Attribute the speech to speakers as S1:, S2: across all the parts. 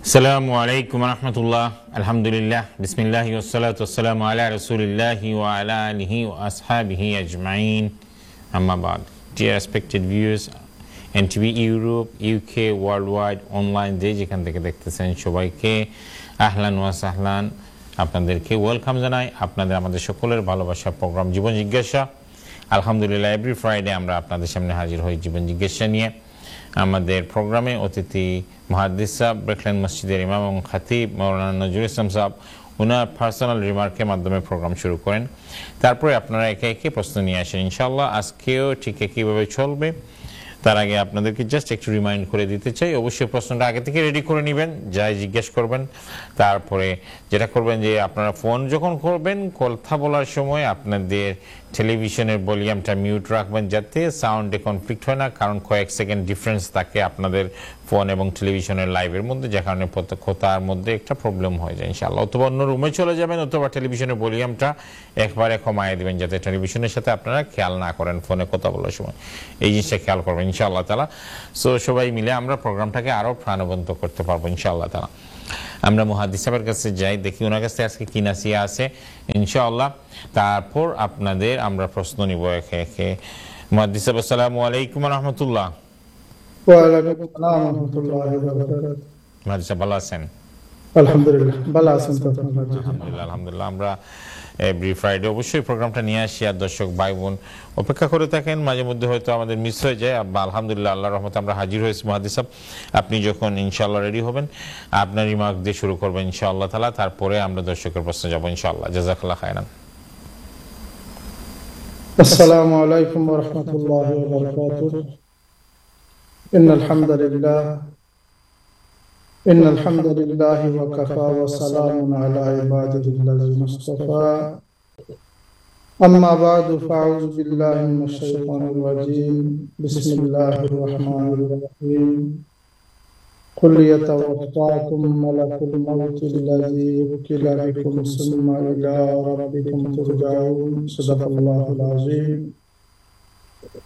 S1: আসসালামু আলাইকুম রহমতুল্লাহ, আলহামদুলিল্লাহ, বিসমিল্লাহি ওয়াসসালাতু ওয়াসসালামু আলা রাসূলিল্লাহি ওয়া আলা আলিহি ওয়া আসহাবিহি আজমাইন, আম্মা বাদ। Dear respected viewers, NTV Europe, UK, world wide, online যে যেখান থেকে দেখতেছেন সবাইকে আহলান ওয়া সাহলান, আপনাদেরকে ওয়েলকাম জানাই আপনাদের আমাদের সকলের ভালোবাসা প্রোগ্রাম জীবন জিজ্ঞাসা। আলহামদুলিল্লাহ, এভরি ফ্রাইডে আমরা আপনাদের সামনে হাজির হই জীবন জিজ্ঞাসা নিয়ে। আমাদের প্রোগ্রামে অতিথি মুহাদ্দিস সাহেব, ব্রেকল্যান্ড মসজিদের ইমাম এবং খাতিব মাওলানা নজরুল ইসলাম সাহেব ওনার পার্সোনাল রিমার্কের মাধ্যমে প্রোগ্রাম শুরু করেন। তারপরে আপনারা একে একে প্রশ্ন নিয়ে আসেন। ইনশাআল্লাহ আজকেও ঠিক একইভাবে চলবে। তার আগে আপনাদেরকে জাস্ট একটু রিমাইন্ড করে দিতে চাই, অবশ্যই প্রশ্নটা আগে থেকে রেডি করে নেবেন, যাই জিজ্ঞেস করবেন। তারপরে যেটা করবেন যে আপনারা ফোন যখন করবেন, কথা বলার সময় আপনাদের টেলিভিশনের ভলিউমটা মিউট রাখবেন, যাতে সাউন্ডে কনফ্লিক্ট হয় না, কারণ কয়েক সেকেন্ড ডিফারেন্স থাকে আপনাদের ফোন এবং টেলিভিশনের লাইভের মধ্যে, যে কারণে প্রত্যক্ষতার মধ্যে একটা প্রবলেম হয়ে যায় ইনশাআল্লাহ। অথবা অন্য রুমে চলে যাবেন, অথবা টেলিভিশনের ভলিউমটা একবারে কমায় দেবেন, যাতে টেলিভিশনের সাথে আপনারা খেয়াল না করেন ফোনে কথা বলার সময়। এই জিনিসটা খেয়াল করবেন ইনশাআল্লাহ তাআলা। সো সবাই মিলে আমরা প্রোগ্রামটাকে আরও প্রাণবন্ত করতে পারবো ইনশাআল্লাহ তাআলা। আমরা মুহাদ্দিস সাহেবের কাছে যাই, দেখি ওনার কাছে আজকে কি নাসিহা আছে ইনশাআল্লাহ। তারপর আপনাদের আমরা প্রশ্ন নিব একে একে। মুহাদ্দিস সাহেব, আসসালামু আলাইকুম ওয়া রাহমাতুল্লাহ।
S2: ওয়া আলাইকুম আসসালাম ওয়া রাহমাতুল্লাহি ওয়া বারাকাতুহু।
S1: মুহাদ্দিস সাহেব ভালো আছেন?
S2: আলহামদুলিল্লাহ ভালো আছেন তো?
S1: আলহামদুলিল্লাহ আলহামদুলিল্লাহ। আমরা এভরি ফ্রাইডে অবশ্যই প্রোগ্রামটা নিয়ে আসি, আর দর্শক ভাই বোন অপেক্ষা করে থাকেন, মাঝে মধ্যে হয়তো আমাদের মিস হয়ে যায়। আলহামদুলিল্লাহ আল্লাহর রহমতে আমরা হাজির হয়েছি। মুহাদ্দিস সাহেব, আপনি যখন ইনশাআল্লাহ রেডি হবেন আপনার রিমার্ক দিয়ে শুরু করবেন ইনশাআল্লাহ তাআলা, তারপরে আমরা দর্শকের প্রশ্ন যাব ইনশাআল্লাহ। জাযাকাল্লাহ খায়রান।
S2: আসসালামু আলাইকুম ওয়া রাহমাতুল্লাহি ওয়া বারাকাতুহু। ইন্নাল হামদুলিল্লাহি ওয়া কাফা ওয়া সালামুন আলা ইবাদিহিল্লাযিনা ইসতাফা। আম্মা বা'দু ফাআউযু বিল্লাহি মিনাশ শাইতানির রাজীম। বিসমিল্লাহির রাহমানির রাহিম। قل يتوفاكم ملك الموت الذي وكل بكم ثم إلى ربكم ترجعون. صدق الله العظيم.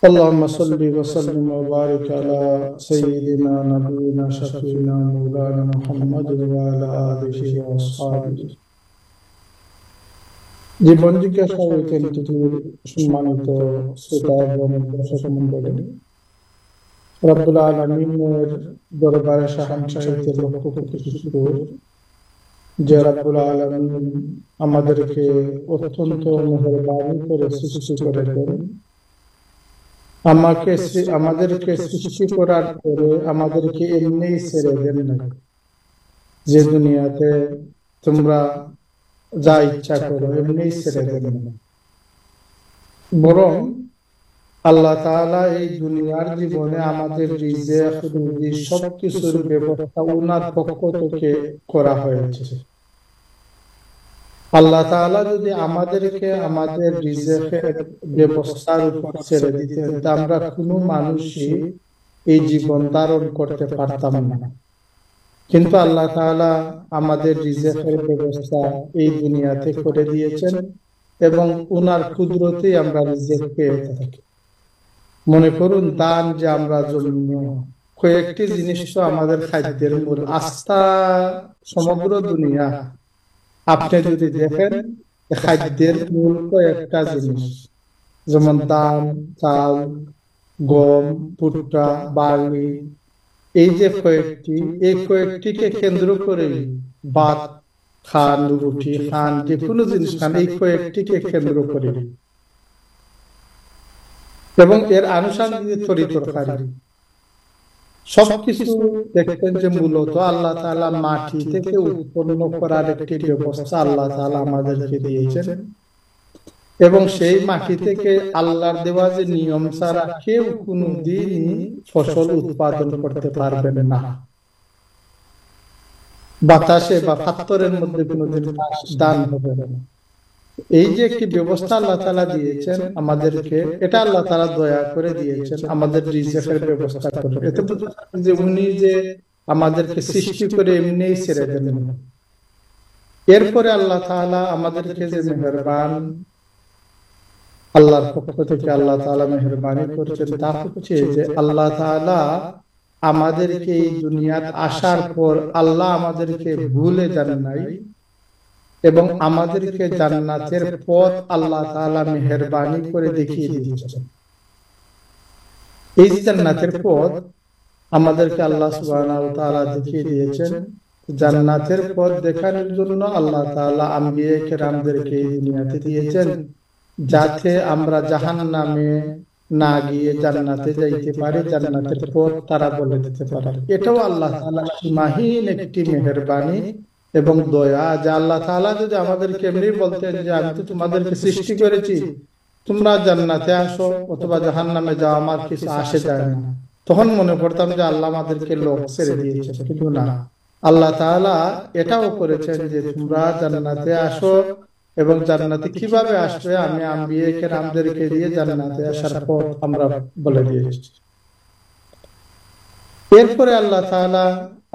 S2: اللهم صل وسلم وبارك على سيدنا نبينا شفيعنا مولانا محمد وعلى آله وأصحابه. জীবন জিজ্ঞাসা কেন্দ্রটির সম্মানিত শ্রোতা এবং দর্শক মণ্ডলী, রব্বুল আলামিনের দরবারে শাহানশাহিতে লক্ষ কোটি শুকর যে রব্বুল আলামিন আমাদেরকে অত্যন্ত মেহেরবানি করে সৃষ্টি করেছেন। আমাদেরকে সৃষ্টি করার পরে আমাদেরকে এমনিই ছেড়ে দেন না, যে দুনিয়াতে তোমরা যা ইচ্ছা করো এমনিই ছেড়ে দেন না, বরং আল্লাহ তাআলা এই দুনিয়ার জীবনে আমাদের রিজিক রুজি সবকিছুর ব্যবস্থা ওনার পক্ষ থেকে করা হয়েছে। আল্লাহ তাআলা যদি আমাদেরকে আমাদের রিজিকের ব্যবস্থার উপর ছেড়ে দিতেন, আমরা কোনো মানুষই এই জীবন ধারণ করতে পারতাম না। কিন্তু আল্লাহ তাআলা আমাদের রিজিকের ব্যবস্থা এই দুনিয়াতে করে দিয়েছেন এবং ওনার কুদরতেই আমরা রিজিক পেয়ে থাকি। মনে করুন, দান যে আমরা জন্য কয়েকটি জিনিস তো আমাদের খাদ্যের মূল, আস্থা সমগ্র দুনিয়া আপনি যদি দেখেন খাদ্যের মূল কয়েকটা জিনিস, যেমন ধান, চাল, গম, ভুট্টা, বার্লি, এই যে এই কয়েকটিকে কেন্দ্র করে ভাত খান, রুটি খান, যে কোনো জিনিস খান, এই কয়েকটিকে কেন্দ্র করে এবং এর আনুষঙ্গিক তরিতরকারি সবকিছু দেখবেন যে মূলত আল্লাহ তাআলা মাটি থেকে উৎপন্ন করার একটি ব্যবস্থা আল্লাহ তাআলা আমাদেরকে দিয়েছেন এবং সেই মাটি থেকে আল্লাহর দেওয়া যে নিয়ম ছাড়া কেউ কোনোদিন ফসল উৎপাদন করতে পারবেন না। বাতাসে বা পাথরের মধ্যে কোনোদিন দান হবে না। এই যে একটি ব্যবস্থা আল্লাহ তাআলা দিয়েছেন আমাদেরকে, এটা আল্লাহ তাআলা দয়া করে দিয়েছেন আমাদের রিজিকের ব্যবস্থা করে। এতে যে উনি যে আমাদেরকে সৃষ্টি করে এমনিই ছেড়ে দেন না। এরপরে আল্লাহ তাআলা আমাদেরকে যে মেহেরবান, আল্লাহর পক্ষ থেকে আল্লাহ তাআলা মেহেরবানি করেছেন, তা হচ্ছে যে আল্লাহ তাআলা আমাদেরকে এই দুনিয়াত আসার পর আল্লাহ আমাদেরকে ভুলে যান নাই এবং আমাদেরকে জান্নাতের পথ আল্লাহ তাআলা মেহেরবানি করে দেখিয়ে দিয়েছেন। এই যে জান্নাতের পথ আমাদেরকে আল্লাহ সুবহানাহু ওয়া তাআলা দেখিয়ে দিয়েছেন। জান্নাতের পথ দেখানোর জন্য আল্লাহ তাআলা আম্বিয়া কেরামদেরকে এই দুনিয়াতে দিয়েছেন, যাতে আমরা জাহান্নামে না গিয়ে জান্নাতে যাইতে পারি, জান্নাতের পথ তারা বলে দিতে পারে। এটাও আল্লাহ তাআলা সীমাহীন একটি মেহেরবানি এবং দয়া, যে আল্লাহ তাআলা যদি আমাদেরকে এমনি বলতেন যে আমি তো তোমাদেরকে সৃষ্টি করেছি, তোমরা জান্নাতে আসো অথবা জাহান্নামে যাও, আমার কিছু আসে যায় না, তখন মনে করতাম যে আল্লাহ আমাদেরকে লোক ছেড়ে দিয়েছে। কিন্তু না, আল্লাহ তাআলা এটাও করেছেন যে তোমরা জান্নাতে আসো, এবং জান্নাতে কিভাবে আসবে আমি আম্বিয়া কেরামদেরকে দিয়ে জান্নাতে আসার পথ আমরা বলে দিয়েছি। এরপরে আল্লাহ তাআলা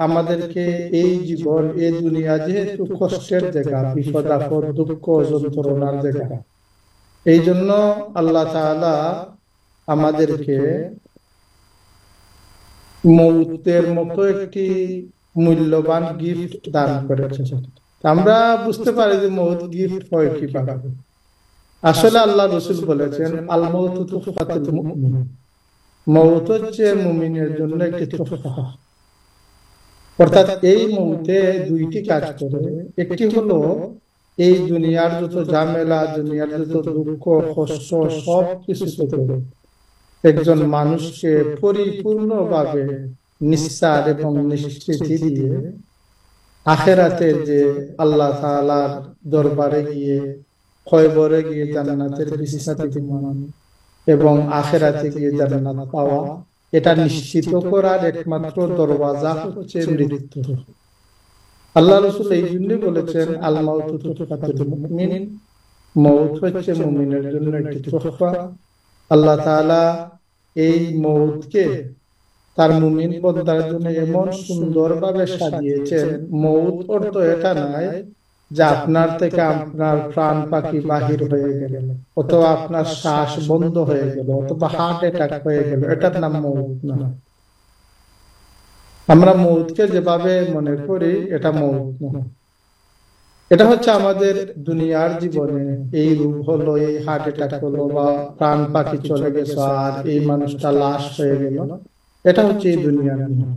S2: আমাদেরকে এই জীবন, এই দুনিয়া যেহেতু কষ্টের জায়গা, বিপদ আপদ, দুঃখ যন্ত্রণার জায়গা, এই জন্য আল্লাহ তাআলা আমাদেরকে মৌতের মতো একটি মূল্যবান গিফট দান করেছেন। আমরা বুঝতে পারি যে মৌত গিফট হয় কিভাবে। আসলে আল্লাহ রাসূল বলেছেন, আল মাউতু তুহফাতুল মুমিন, মৌত হচ্ছে মুমিনের জন্য একটি তোহফা। অর্থাৎ এই মৌতে দুইটি কাজ করে। একটি হলো এই দুনিয়ার যত ঝামেলা, দুনিয়ার যত দুঃখ কষ্ট সব কিছু থেকে একজন মানুষকে পরিপূর্ণভাবে নিস্তার এবং নিশ্চিতি দিয়ে আখিরাতে যে আল্লাহ তাআলার দরবারে গিয়ে, কবরে গিয়ে জান্নাতের বিছানাতে ঘুমানো এবং আখিরাতে গিয়ে জান্নাত পাওয়া, এটা নিশ্চিত করার একমাত্র দরওয়াজা হচ্ছে মৃত্যু। আল্লাহ রাসূল এই জন্য বলেছেন, আল মাউতু তুহফাতুল মুমিন, মৌত হচ্ছে মুমিনের জন্য একটি তোহফা। আল্লাহ তাআলা এই মৌতকে তার মুমিন বান্দার জন্য এমন সুন্দরভাবে সাজিয়েছেন। মৌত অর্থ এটা নয় যে আপনার থেকে আপনার প্রাণ পাখি বাহির হয়ে গেল, অথবা আপনার শ্বাস বন্ধ হয়ে গেল, অথবা হার্ট অ্যাটাক হয়ে গেল, এটার নাম মৌত না। আমরা মৌতকে যেভাবে মনে করি, এটা মৌত না। এটা হচ্ছে আমাদের দুনিয়ার জীবনে এই রূপ হলো, এই হার্ট অ্যাটাক হলো, বা প্রাণ পাখি চলে গেছে আর এই মানুষটা লাশ হয়ে গেল, এটা হচ্ছে এই দুনিয়ার নিয়ম।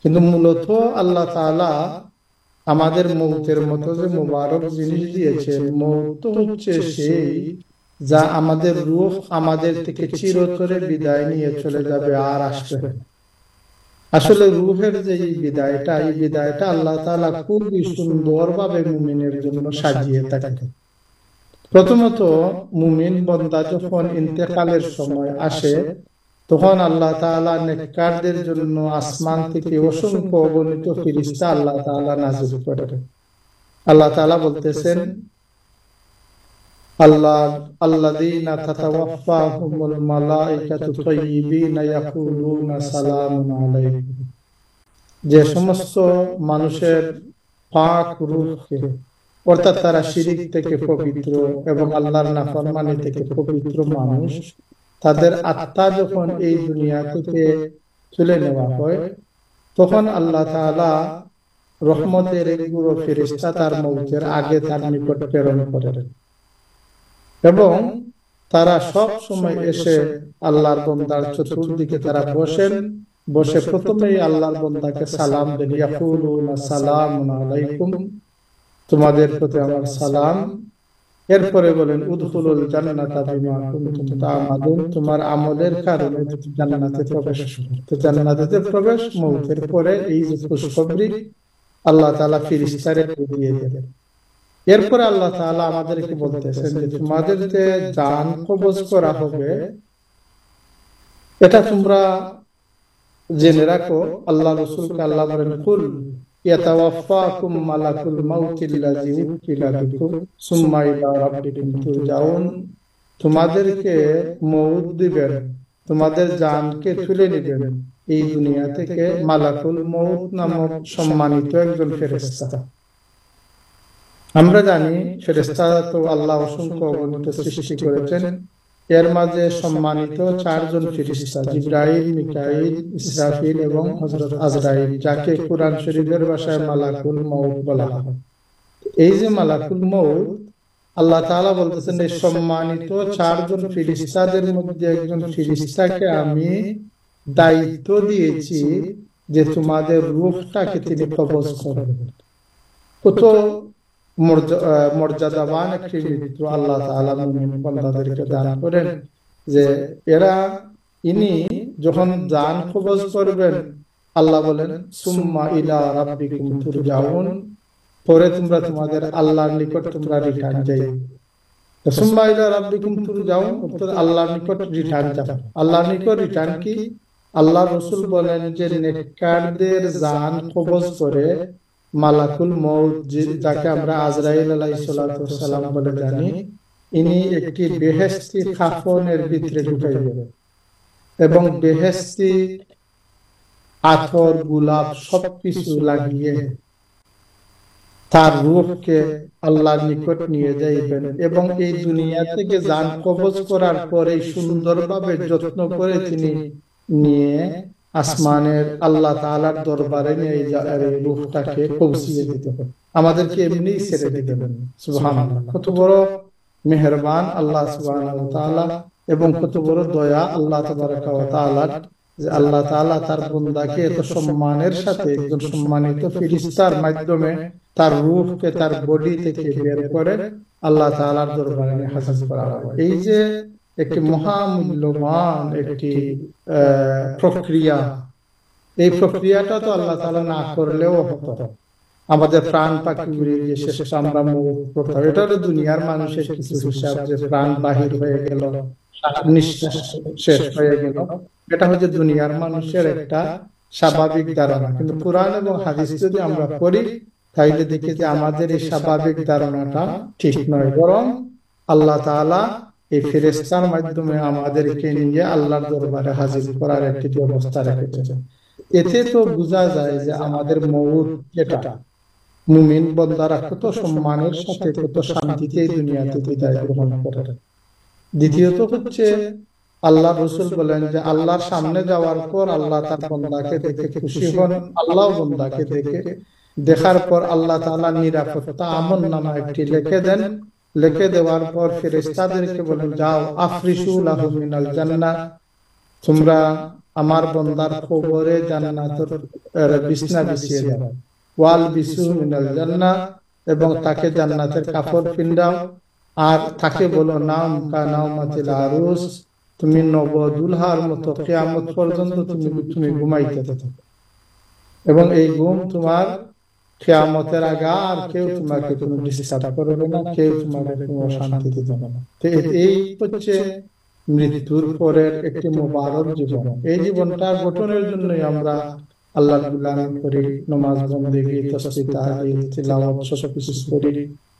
S2: কিন্তু মূলত আল্লাহ তাআলা আমাদের মৌতের মতো যে মুবারক জিনিস দিয়েছেন, মৌত হচ্ছে সেই যা আমাদের রূহ আমাদের থেকে চিরতরে বিদায় নিয়ে চলে যাবে আর আসবে না। আসলে রূহের যে এই বিদায়টা আল্লাহ তাআলা খুবই সুন্দরভাবে মুমিনের জন্য সাজিয়ে থাকেন। প্রথমত মুমিন বান্দা যখন ইন্তেকালের সময় আসে, তখন আল্লাহ তাআলা নেককারদের জন্য আসমান থেকে অসংখ্য অগণিত ফেরেশতা আল্লাহ তাআলা নাযিল করেন। আল্লাহ তাআলা বলতেছেন, আল্লাযীনা তাতাওয়াফাহুমুল মালায়েকাতু তাইয়্যিবিনা ইয়াকুলুনা সালামুন আলাইকুম, যে সমস্ত মানুষের পাক রূহকে, অর্থাৎ তারা শিরিক থেকে পবিত্র এবং আল্লাহর নাফরমানি থেকে পবিত্র মানুষ, তাদের আত্মা যখন এই দুনিয়া থেকে তুলে নেওয়া হয়, তখন আল্লাহ তাআলা রহমতের একগুলো ফেরেশতা তার মৌতের আগে তার নিকট প্রেরণ করেন, এবং তারা সব সময় এসে আল্লাহর বান্দার চতুর্দিকে তারা বসে প্রথমেই আল্লাহর বান্দাকে সালাম দেন, ইয়াকুলুনা সালামুন আলাইকুম, তোমাদের প্রতি আমার সালাম। এরপরে বলেন, উদখুলুল জান্নাতা বিমা কুনতুম তা'মালুন, তোমার আমলের কারণে জান্নাতে প্রবেশ করো। তো জান্নাতে প্রবেশ মৌতের পরে এই যে খুশখবরি আল্লাহ তাআলা ফেরেশতারে দিয়ে দেন। এরপরে আল্লাহ তাআলা আমাদেরকে বলতেছেন যে তোমাদের যে জান কবজ করা হবে, এটা তোমরা জেনে রাখো। আল্লাহ রাসূলকে আল্লাহ বলেন, কুল ইয়াতাওয়াফাকুম মালাকুল মাউতিল্লাযী উকিলা বিকুম সুম্মা ইলা রাব্বিকুম তুরজাউন, তোমাদেরকে মউত দিবেন, তোমাদের জানকে তুলে নেবেন এই দুনিয়া থেকে মালাকুল মউত নামক সম্মানিত একজন ফেরেশতা। আমরা জানি ফেরেশতা তো আল্লাহ অসংখ্য অগণিত সৃষ্টি করেছেন, এর মাঝে সম্মানিত চারজন ফেরেশতা, জিবরাইল, মিকাইল, ইসরাফিল এবং হযরত আজরাইল, যাকে কুরআন শরীফের ভাষায় মালাকুল মউত বলা হয়। এই যে মালাকুল মউত, আল্লাহ তাআলা বলতেছেন এই সম্মানিত চারজন ফেরেশতাদের মধ্যে একজন ফেরেশতাকে আমি দায়িত্ব দিয়েছি যে তোমাদের রূহটাকে তিনি কবজ করবেন। কত মর্যাদাবান একটি মৃত্যু আল্লাহ তাআলা মুমিন বান্দাদেরকে দান করেন, যে ইনি যখন জান কবজ করবেন, আল্লাহ বলেন সুম্মা ইলা রাব্বিকুম তুরজাউন, পরে তোমরা তোমাদের আল্লাহর নিকট তোমরা রিটার্ন যাইবে। সুম্মা ইলা রাব্বিকুম তুরজাউন, অর্থাৎ আল্লাহর নিকট রিটার্ন যাবে। আল্লাহর নিকট রিটার্ন কি? আল্লাহ রাসূল বলেন যে নেককারদের জান কবজ করে মালাকুল মউত, যাকে আমরা আজরাইল আলাইহিস সালাতু ওয়াস সালাম বলে জানি, ইনি একটি বেহেশতি কাফনের ভিতরে ঢুকাইবেন এবং বেহেশতি আতর, গোলাপ সবকিছু লাগিয়ে তার রূহকে আল্লাহর নিকট নিয়ে যাইবেন এবং এই দুনিয়া থেকে জান কবজ করার পরে সুন্দরভাবে যত্ন করে তিনি নিয়ে আসমানের আল্লাহ তাআলার দরবারে নিয়ে এই রূহটাকে পৌঁছিয়ে দিতে হবে। আমাদেরকে এমনি ছেড়ে দিবেন। সুবহানাল্লাহ, কত বড় মেহেরবান আল্লাহ সুবহানাহু ওয়া তাআলা এবং কত বড় দয়া আল্লাহ তাবারাকা ওয়া তাআলার, যে আল্লাহ তাআলা তার বান্দাকে এত সম্মানের সাথে একজন সম্মানিত ফেরেশতার মাধ্যমে তার রূহকে তার বডি থেকে বের করে আল্লাহ তাআলার দরবারে নিয়ে হাজির করা হয়। এই যে একটি মহামূল্যবান একটি প্রক্রিয়া, এই প্রক্রিয়াটা তো আল্লাহ তাআলা না করলেও হতো। আমাদের প্রাণ পাখি উড়ে গিয়ে শেষে আমরা মউত করতাম। এটা হলো দুনিয়ার মানুষের কিছু হিসাব, যে প্রাণ বাহির হয়ে গেল, নিঃশ্বাস শেষ হয়ে গেল, এটা হচ্ছে দুনিয়ার মানুষের একটা স্বাভাবিক ধারণা। কিন্তু কুরআন এবং হাদিস যদি আমরা পড়ি, তাইলে দেখি যে আমাদের এই স্বাভাবিক ধারণাটা ঠিক নয়, বরং আল্লাহ তাআলা এই ফেরেশতার মাধ্যমে আমাদেরকে নিয়ে আল্লাহর দরবারে হাজির করার একটি ব্যবস্থা রেখেছেন। এতে তো বোঝা যায় যে আমাদের মউত যেটা, মুমিন বান্দারা কত সম্মানের সাথে কত শান্তিতে এই দুনিয়াতে বিদায় গ্রহণ করে। দ্বিতীয়ত হচ্ছে আল্লাহ রাসূল বলেন যে আল্লাহর সামনে যাওয়ার পর আল্লাহ তার বান্দাকে দেখে খুশি হন। আল্লাহ বান্দাকে দেখার পর আল্লাহ তাআলা নিরাপত্তা আমলনামা একটি লিখে দেন। লিখে দেওয়ার পর ফেরেশতাদেরকে বলেন, যাও আফরিশু লাহু মিনাল জান্নাহ, তোমরা আমার বান্দার কবরে জান্নাতের বিছনা বিছিয়ে দাও। ওয়াল বিসু মিনাল জান্নাহ, এবং তাকে জান্নাতের কাপড় পিন্দাও। আর তাকে বলো নাম কা নাওমাতিল আরুস, তুমি নবদুলহার মতো কিয়ামত পর্যন্ত তুমি ঘুমাইতে থাকো এবং এই ঘুম তোমার কিয়ামতের আগে আর কেউ তোমাকে কোনো ডিস্টার্ব করবে না, কেউ তোমাকে কোনো শান্তি দিবে না। তো এই হচ্ছে মৃত্যুর পরের একটি মুবারক জীবন। এই জীবনটা গঠনের জন্যই আমরা আল্লাহর গুলামি করি, নামাজ বন্দেগী, তাসবিহ তাহলিল তিলাওয়াত সব কিছু করি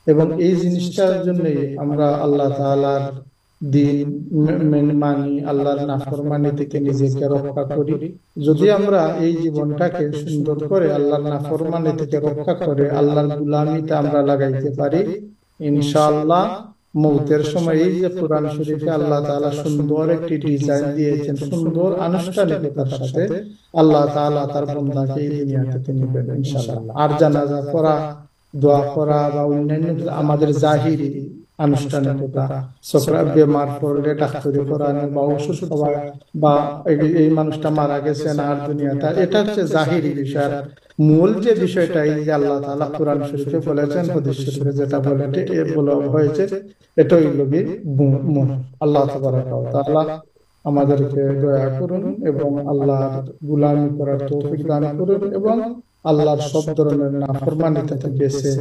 S2: এবং এই জিনিসটার জন্যই আমরা আল্লাহ তাআলার দিন মানি, আল্লাহর নাফরমানি থেকে নিজেকে রক্ষা করি। যদি আমরা এই জীবনটাকে সুন্দর করে আল্লাহর নাফরমানি থেকে রক্ষা করে আল্লাহর গুলামিতে আমরা লাগাইতে পারি, ইনশাআল্লাহ মৌতের সময় এই যে কোরআন শরীফে আল্লাহ তাআলা সুন্দর একটি ডিজাইন দিয়েছেন, সুন্দর আনুষ্ঠানিকতার সাথে আল্লাহ তাআলা তার বান্দাকে এই দুনিয়াতে নিবেন ইনশাআল্লাহ। আর জানাজা পড়া, দোয়া করা বা অন্যান্য আমাদের জাহিরি আনুষ্ঠানিকতা, সফরা বেমার পড়লে ডাক্তারি করানো বা ওষুধ খাওয়া বা এই মানুষটা মারা গেছে না আর দুনিয়াটা, এটা হচ্ছে জাহিরি বিষয়। মূল যে বিষয়টা এই যে আল্লাহ তাআলা কোরআন শরীফে বলেছেন, হাদিস শরীফে যেটা বলা হয়েছে, এটাই হলো আল্লাহ তাবারাকা ওয়া তাআলা আমাদেরকে দয়া করুন এবং আল্লাহর গোলামি করার তৌফিক দান করুন এবং আল্লাহর সব ধরনের নাফরমানি থেকে বেঁচে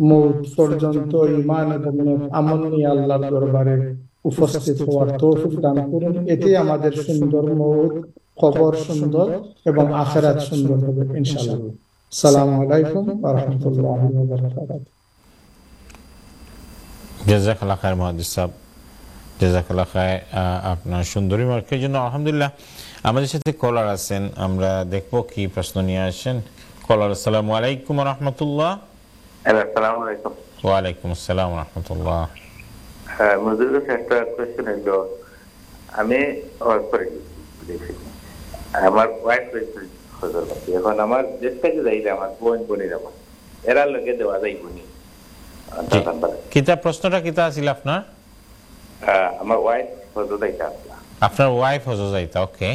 S2: মওত পর্যন্ত ঈমান এবং আমল নিয়ে আল্লাহর দরবারে উপস্থিত হওয়ার তৌফিক দান করুন। এতে আমাদের সুন্দর মওত, কবর সুন্দর এবং আখিরাত সুন্দর হবে ইনশাআল্লাহ। আসসালামু আলাইকুম ওয়া রাহমাতুল্লাহি ওয়া বারাকাতুহু।
S1: জাযাকাল্লাহ খায়ের মুহাদ্দিস সাহেব, জাযাকাল্লাহ খায়ের আপনার সুন্দর রিমার্কের জন্য। আলহামদুলিল্লাহ, আমাদের সাথে কলার আছেন, আমরা দেখব কি প্রশ্ন নিয়ে আসেন। কলার, আসসালামু আলাইকুম ওয়া রাহমাতুল্লাহ।
S3: আসসালামু আলাইকুম।
S1: ওয়া আলাইকুম আসসালাম ওয়া রাহমাতুল্লাহ।
S3: হ্যাঁ, মুজিবের কাছে একটা কোশ্চেন হলো আমি দেখছি আমার ওয়াইফ হজর করছি। এখন আমার দেশটাকে যাইলে আমার বোনের আমার এরা লোকে দেওয়া যাই বোনি।
S1: কিতা প্রশ্নটা কিতা আছিল আপনার?
S3: আমার ওয়াইফ হজর যাইতে আসলা।
S1: আপনার ওয়াইফ হজ যাইতা, ওকে।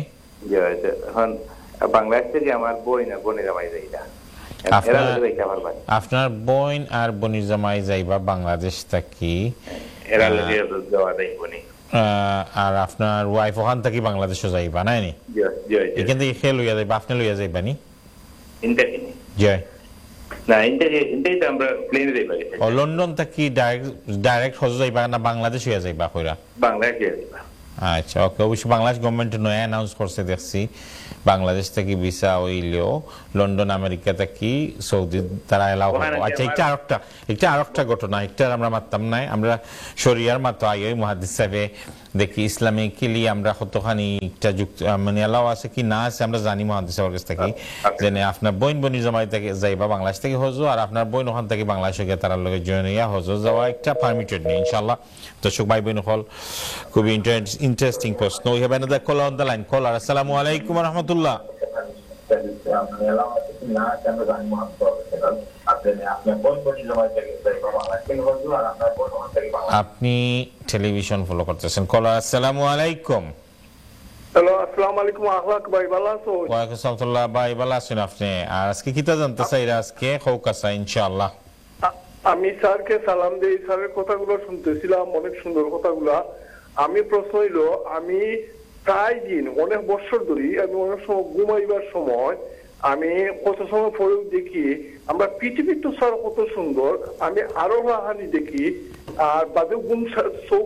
S3: এখন বাংলাদেশ থেকে আমার বোনের জামাই যাইতা, এরা লোকে যাইতে আমার ভাই।
S1: আপনার বোন আর বোনের জামাই যাইবা বাংলাদেশ থাকি,
S3: এরা লোকে দেওয়া যাই বোনি।
S1: আর আপনার ওয়াইফ ওখান থেকে বাংলাদেশও যাইবা নাই নি? এখান থেকে খেয়ে লইয়া যাইবা, আপনি লইয়া যাইবা নি? জয়
S3: না, ইন্টারভিউ তো আমরা প্লেনে যাইবা।
S1: ও লন্ডন থেকে ডাইরেক্ট হজ যাইবা না বাংলাদেশ হইয়া যাইবা কইরা?
S3: বাংলাদেশ যাইবা।
S1: আচ্ছা, ওকে। অবশ্য বাংলাদেশ গভর্নমেন্ট নয় অ্যানাউন্স করছে দেখছি, বাংলাদেশ থেকে ভিসা হইলেও লন্ডন আমেরিকা থেকে সৌদি তারা এলাও হবে। আচ্ছা, একটা আরেকটা ঘটনা, একটা আমরা মানতাম নাই, আমরা শরিয়ার মাত্র আগে মুহাদ্দিস সাহেবে দেখি ইসলামিকলি আমরা কতখানি একটা যুক্ত মানে এলাও আছে কি না আছে আমরা জানি মুহাদ্দিস সাহেবের কাছ থেকে, যে আপনার বোনের জামাই থেকে যাইবা বাংলাদেশ থেকে হজ, আর আপনার বোন ওখান থেকে বাংলাদেশে গিয়ে তার লগে জয়েন হইয়া হজ যাওয়া একটা পারমিটেড নেই ইনশাআল্লাহ। দর্শক ভাই বোন হল খুবই ইন্টারেস্টিং প্রশ্ন। We have another caller on the line. Caller, আসসালামু আলাইকুম ওয়া রাহমাতুল্লাহ। আপনি টেলিভিশন ফলো করতেছেন। কলার, আসসালামু আলাইকুম।
S4: হ্যালো, আসসালামু আলাইকুম। আখলাক ভাই ভালো আছো?
S1: ওয়ালাইকুম আসসালাম ভাই, ভালো আছেন আপনি? আর আজকে কিতা জানতে চাইরা আজকে খৌকাসা ইনশাআল্লাহ।
S4: আমি স্যারকে সালাম দেই, স্যারের কথাগুলো শুনতেছিলাম, অনেক সুন্দর কথাগুলা। আমি প্রশ্ন হইল, আমি প্রায় দিন অনেক বছর ধরে আমি অনেক সময় ঘুমাইবার সময় আমি কত সময় পরেও দেখি আমরা পৃথিবী তো স্যার কত সুন্দর, আমি আরো হানি দেখি আর বাদে ঘুম চোখ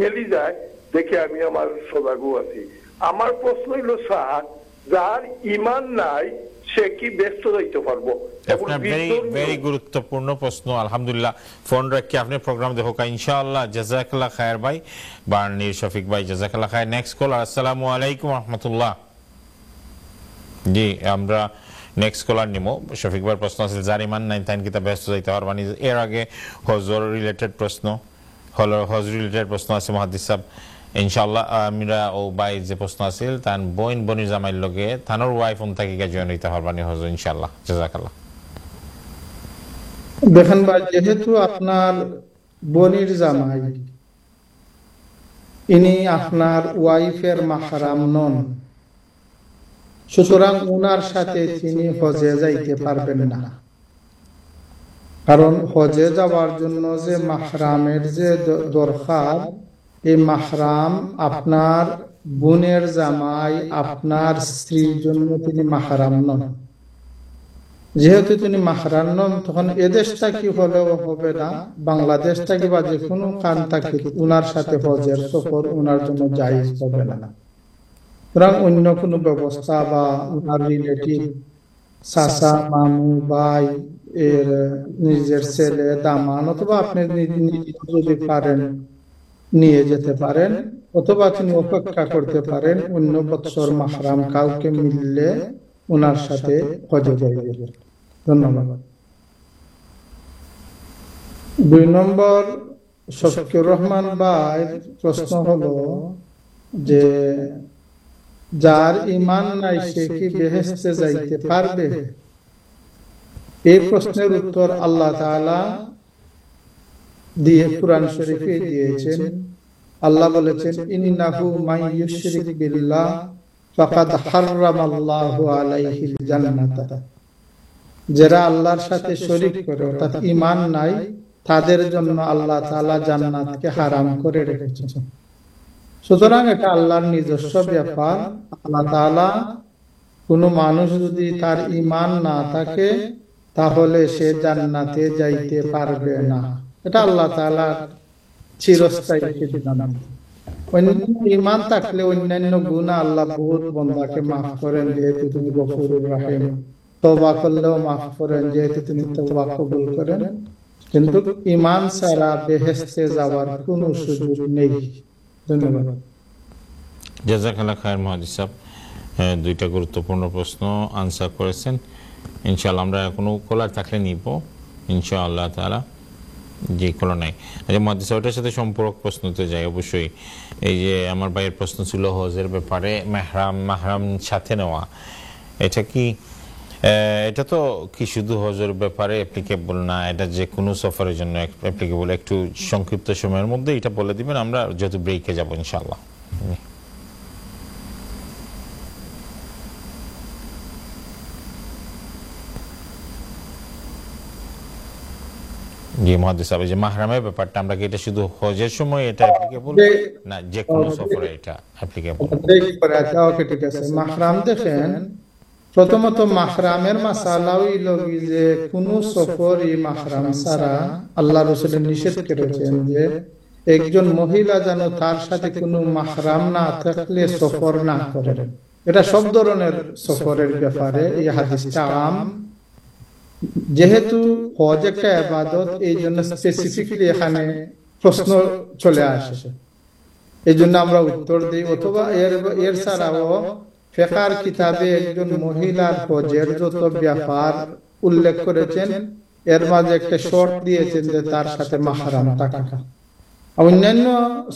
S4: মেলি যায় দেখে আমি আমার সজাগও আছি। আমার প্রশ্ন হইল স্যার, যার ইমান নাই সে কি ব্যস্ত যাইতে পারবো?
S1: আপনার ভেরি গুরুত্বপূর্ণ প্রশ্ন। আলহামদুলিল্লাহ, ফোন রাখি আপনি প্রোগ্রাম দেখো ইনশাআল্লাহ। জাযাকাল্লাহ খায়ের ভাই, বার্নির শফিক ভাই, জাযাকাল্লাহ খায়ের। নেক্সট কল, আসসালামু আলাইকুম রাহমাতুল্লাহ। জি, আমরা নেক্সট কলার নিব। শফিক ভাইয়ের প্রশ্ন আছে যার ইমান নাই তাই কিতা ব্যস্ত যাইতে পারবা নি। এর আগে হজর রিলেটেড প্রশ্ন আছে মুহাদ্দিস সাহেব ইনশাআল্লাহ। আমরা ও ভাই যে প্রশ্ন আছিল তান বোনের জামাইর লগে থানোর ওয়াইফ উন থেকে জয়েন হইতে পারবা নি হজ ইনশাআল্লাহ। জাযাকাল্লাহ।
S2: দেখেন ভাই, যেহেতু আপনার বোনের জামাই ইনি আপনার ওয়াইফের মাহরাম নন, সুতরাং উনার সাথে তিনি হজে যাইতে পারবেন না। কারণ হজে যাওয়ার জন্য যে মাহরামের যে দরকার, এই মাহরাম আপনার বোনের জামাই আপনার স্ত্রীর জন্য তিনি মাহরাম নন। যেহেতু তিনি মাহরাম নন, তখন এদেশটা কি হলেও হবে না, বাংলাদেশটা কি বা যে কোনো কান থাকি উনার সাথে হজের সফর উনার জন্য জায়েজ হবে না। সুতরাং অন্য কোনো ব্যবস্থা বা উনার রিলেটিভ চাচা, মামু, ভাই, এর নিজের ছেলে, দামান, অথবা আপনি যদি পারেন নিয়ে যেতে পারেন, অথবা তিনি অপেক্ষা করতে পারেন অন্য বৎসর মাহরাম কাউকে মিললে উনার সাথে হজে যাইবেন। ধন্যবাদ। 2 নম্বর, শফিকুর রহমান ভাই প্রশ্ন হলো যে যার ইমান নাই সে কি বেহেশতে যাইতে পারবে? এই প্রশ্নের উত্তর আল্লাহ তাআলা দিয়ে কুরআন শরীফে দিয়েছেন। আল্লাহ বলেছেন, ইন্নাহু মান ইউশরিক বিল্লাহ ফাকাদ হারামাল্লাহু আলাইহিল জান্নাত। যারা আল্লাহর সাথে শরীক করে অর্থাৎ ঈমান নাই, তাদের জন্য আল্লাহ তাআলা জান্নাতকে হারাম করে রেখেছেন। সুতরাং এটা আল্লাহর নিজস্ব ব্যাপার। আল্লাহ তাআলা কোন মানুষ যদি তার ঈমান না থাকে তাহলে সে জান্নাতে যাইতে পারবে না। এটা আল্লাহ তাআলার চিরস্থায়ী সিদ্ধান্ত। ঈমান থাকলে অন্যান্য গুনাহ আল্লাহ বহুত বান্দাকে মাফ করেন, যেহেতু তিনি গফুরুর রহিম। তওবা করলেও মাফ করেন, যেহেতু তিনি তওবা কবুল করেন। কিন্তু ঈমান ছাড়া বেহেশতে যাওয়ার কোনো সুযোগ নেই। ধন্যবাদ।
S1: জাযাকাল্লাহ খায়ের মুহাদ্দিস সাহেব, 2টা গুরুত্বপূর্ণ প্রশ্ন আনসার করেছেন। ইনশাআল্লাহ আমরা কোনো কলার থাকলে নিব ইনশাআল্লাহ তাআলা। জি খোলা নাই। আচ্ছা মুহাদ্দিস ওটার সাথে সম্পর্ক প্রশ্নতে যাই অবশ্যই। এই যে আমার ভাইয়ের প্রশ্ন ছিল হজের ব্যাপারে মাহরাম সাথে নেওয়া, এটা কি এটা তো কি শুধু হজের ব্যাপারে অ্যাপ্লিকেবল না, এটা যে কোনো সফরের জন্য অ্যাপ্লিকেবল? একটু সংক্ষিপ্ত সময়ের মধ্যে এটা বলে দিবেন, আমরা যেহেতু ব্রেকে যাব ইনশাআল্লাহ। জি মুহাদ্দিস সাহেব, যে মাহরামের ব্যাপারটা আমরা কি এটা শুধু হজের সময় এটা অ্যাপ্লিকেবল না যে কোনো সফরে এটা অ্যাপ্লিকেবল?
S2: ওকে ঠিক আছে। মাহরাম দেখেন, প্রথমত মাহরামের মাসালা হইল যে কোন সফরই মাহরাম ছাড়া আল্লাহ রাসূল নিষেধ করেছেন যে একজন মহিলা যেন তার সাথে কোনো মাহরাম না থাকলে সফর না করে। এটা সব ধরনের সফরের ব্যাপারে এই হাদিসটা আম। যেহেতু হজ একটা ইবাদত, এই জন্য স্পেসিফিকলি এখানে প্রশ্ন চলে আসে, এই জন্য আমরা উত্তর দিই। অথবা এর ছাড়াও ফিকহের কিতাবে একজন মহিলার হজের যত ব্যাপার উল্লেখ করেছেন, এর মাঝে একটা শর্ত দিয়েছেন যে তার সাথে মাহরাম থাকা। অন্যান্য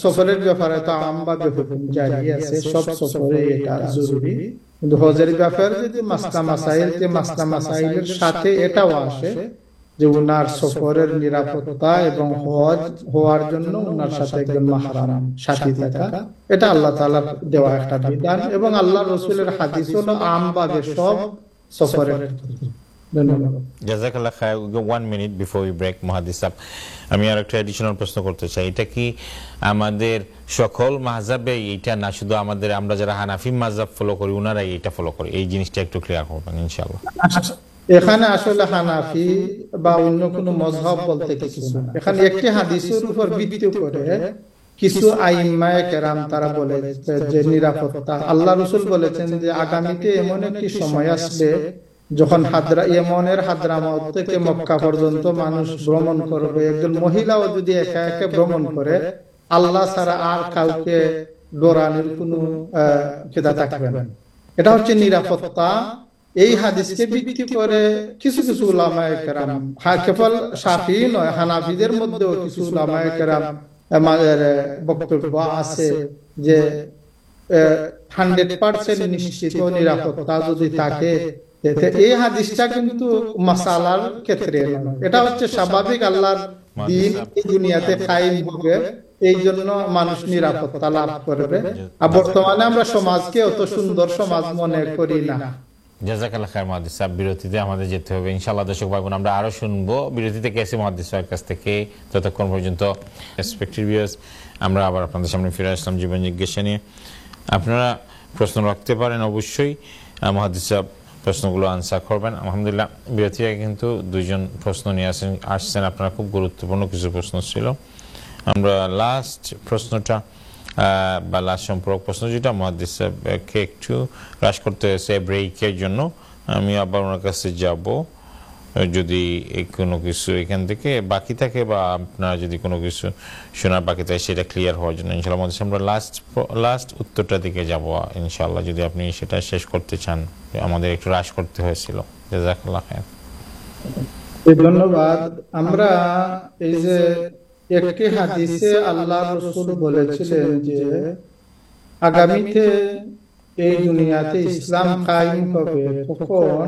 S2: সফরের ব্যাপারে তো আমভাবে হুকুম জারি আছে, সব সফরে এটা জরুরি। কিন্তু হজের ব্যাপারে যদি মাসলা মাসাইলের সাথে এটাও আসে যে উনার সফরের নিরাপত্তা এবং হজ হওয়ার জন্য উনার সাথে একজন মাহরাম সাথী থাকা, এটা আল্লাহ তাআলার দেওয়া একটা বিধান এবং আল্লাহ রাসূলের হাদিস হলো আমভাবে সব সফরের।
S1: জাযাকাল্লাহ খায়র। 1 মিনিট বিফোর উই ব্রেক মুহাদ্দিস সাহেব, আমি আর একটা এডিশনাল প্রশ্ন করতে চাই। এটা কি আমাদের সকল মাযহাবে এটা না, শুধু আমাদের আমরা যারা হানাফি মাযহাব ফলো করি উনারাই এটা ফলো করি? এই জিনিসটা একটু ক্লিয়ার করবেন ইনশাআল্লাহ।
S2: এখানে আসলে হানাফি বা অন্য কোনো মাযহাব বলতে কিছু না। এখানে একটি হাদিসের উপর ভিত্তি করে কিছু আইম্মায়ে কেরাম তারা বলে যে নিরাপত্তা, আল্লাহ রাসূল বলেছেন যে আগামীতে এমন একটি সময় আসবে যখন ইয়েমেনের হাদরামাউত থেকে মক্কা পর্যন্ত মানুষ ভ্রমণ করবে। একজন মহিলাও যদি একা একা ভ্রমণ করে, আল্লাহ ছাড়া আর কাউকে ডরানোর কোনো কেদা থাকবে না। এটা হচ্ছে নিরাপত্তা। এই হাদিসকে ভিত্তি করে কিছু কিছু উলামায়ে কেরাম, কেবল শাফিঈ নয়, হানাফিদের মধ্যেও কিছু উলামায়ে কেরাম বক্তব্য আছে যে 100% নিশ্চিত নিরাপত্তা যদি থাকে। এই হাদিসটা কিন্তু মাসালার ক্ষেত্রে নয়, এটা হচ্ছে স্বাভাবিক আল্লাহর দ্বীন এই দুনিয়াতে কায়েম হবে, এই জন্য মানুষ নিরাপত্তা লাভ করবে। আর বর্তমানে আমরা সমাজকে অত সুন্দর সমাজ মনে করি না।
S1: জাযাকাল্লাহ খায়র মুহাদ্দিস সাহেব, বিরতিতে আমাদের যেতে হবে ইনশাআল্লাহ। দর্শক ভাই বোন, আমরা আরো শুনবো বিরতিতে কেসি মুহাদ্দিস সাহেবের কাছ থেকে। ততক্ষণ পর্যন্ত রেসপেক্টেড ভিউয়ার্স, আমরা আবার আপনাদের সামনে ফিরে আসলাম জীবন জিজ্ঞাসা নিয়ে। আপনারা প্রশ্ন রাখতে পারেন অবশ্যই, মুহাদ্দিস সাহেব প্রশ্নগুলো আনসার করবেন। আলহামদুলিল্লাহ বিরতি আগে কিন্তু দুইজন প্রশ্ন নিয়ে আসছেন, আপনারা খুব গুরুত্বপূর্ণ কিছু প্রশ্ন ছিল। আমরা লাস্ট প্রশ্নটা বা লাস্ট সম্পর্ক প্রশ্ন যেটা মুহাদ্দিস সাহেবকে একটু হ্রাস করতে হয়েছে ব্রেকের জন্য, আমি আবার ওনার কাছে যাব। যদি কোনো কিছু এখান থেকে বাকি থাকে বা আপনারা যদি কোনো কিছু শোনার বাকি থাকে সেটা ক্লিয়ার হওয়ার জন্য ইনশাআল্লাহ মুহাদ্দিস আমরা লাস্ট উত্তরটা দিকে যাব ইনশাআল্লাহ, যদি আপনি সেটা শেষ করতে চান। আমাদের একটু হ্রাস করতে হয়েছিল। জাযাকাল্লাহ খায়র।
S2: ধন্যবাদ। আমরা এই যে একটি হাদিসে আল্লাহ রাসূল বলেছিলেন যে আগামীতে এই দুনিয়াতে ইসলাম কায়েম হবে, তখন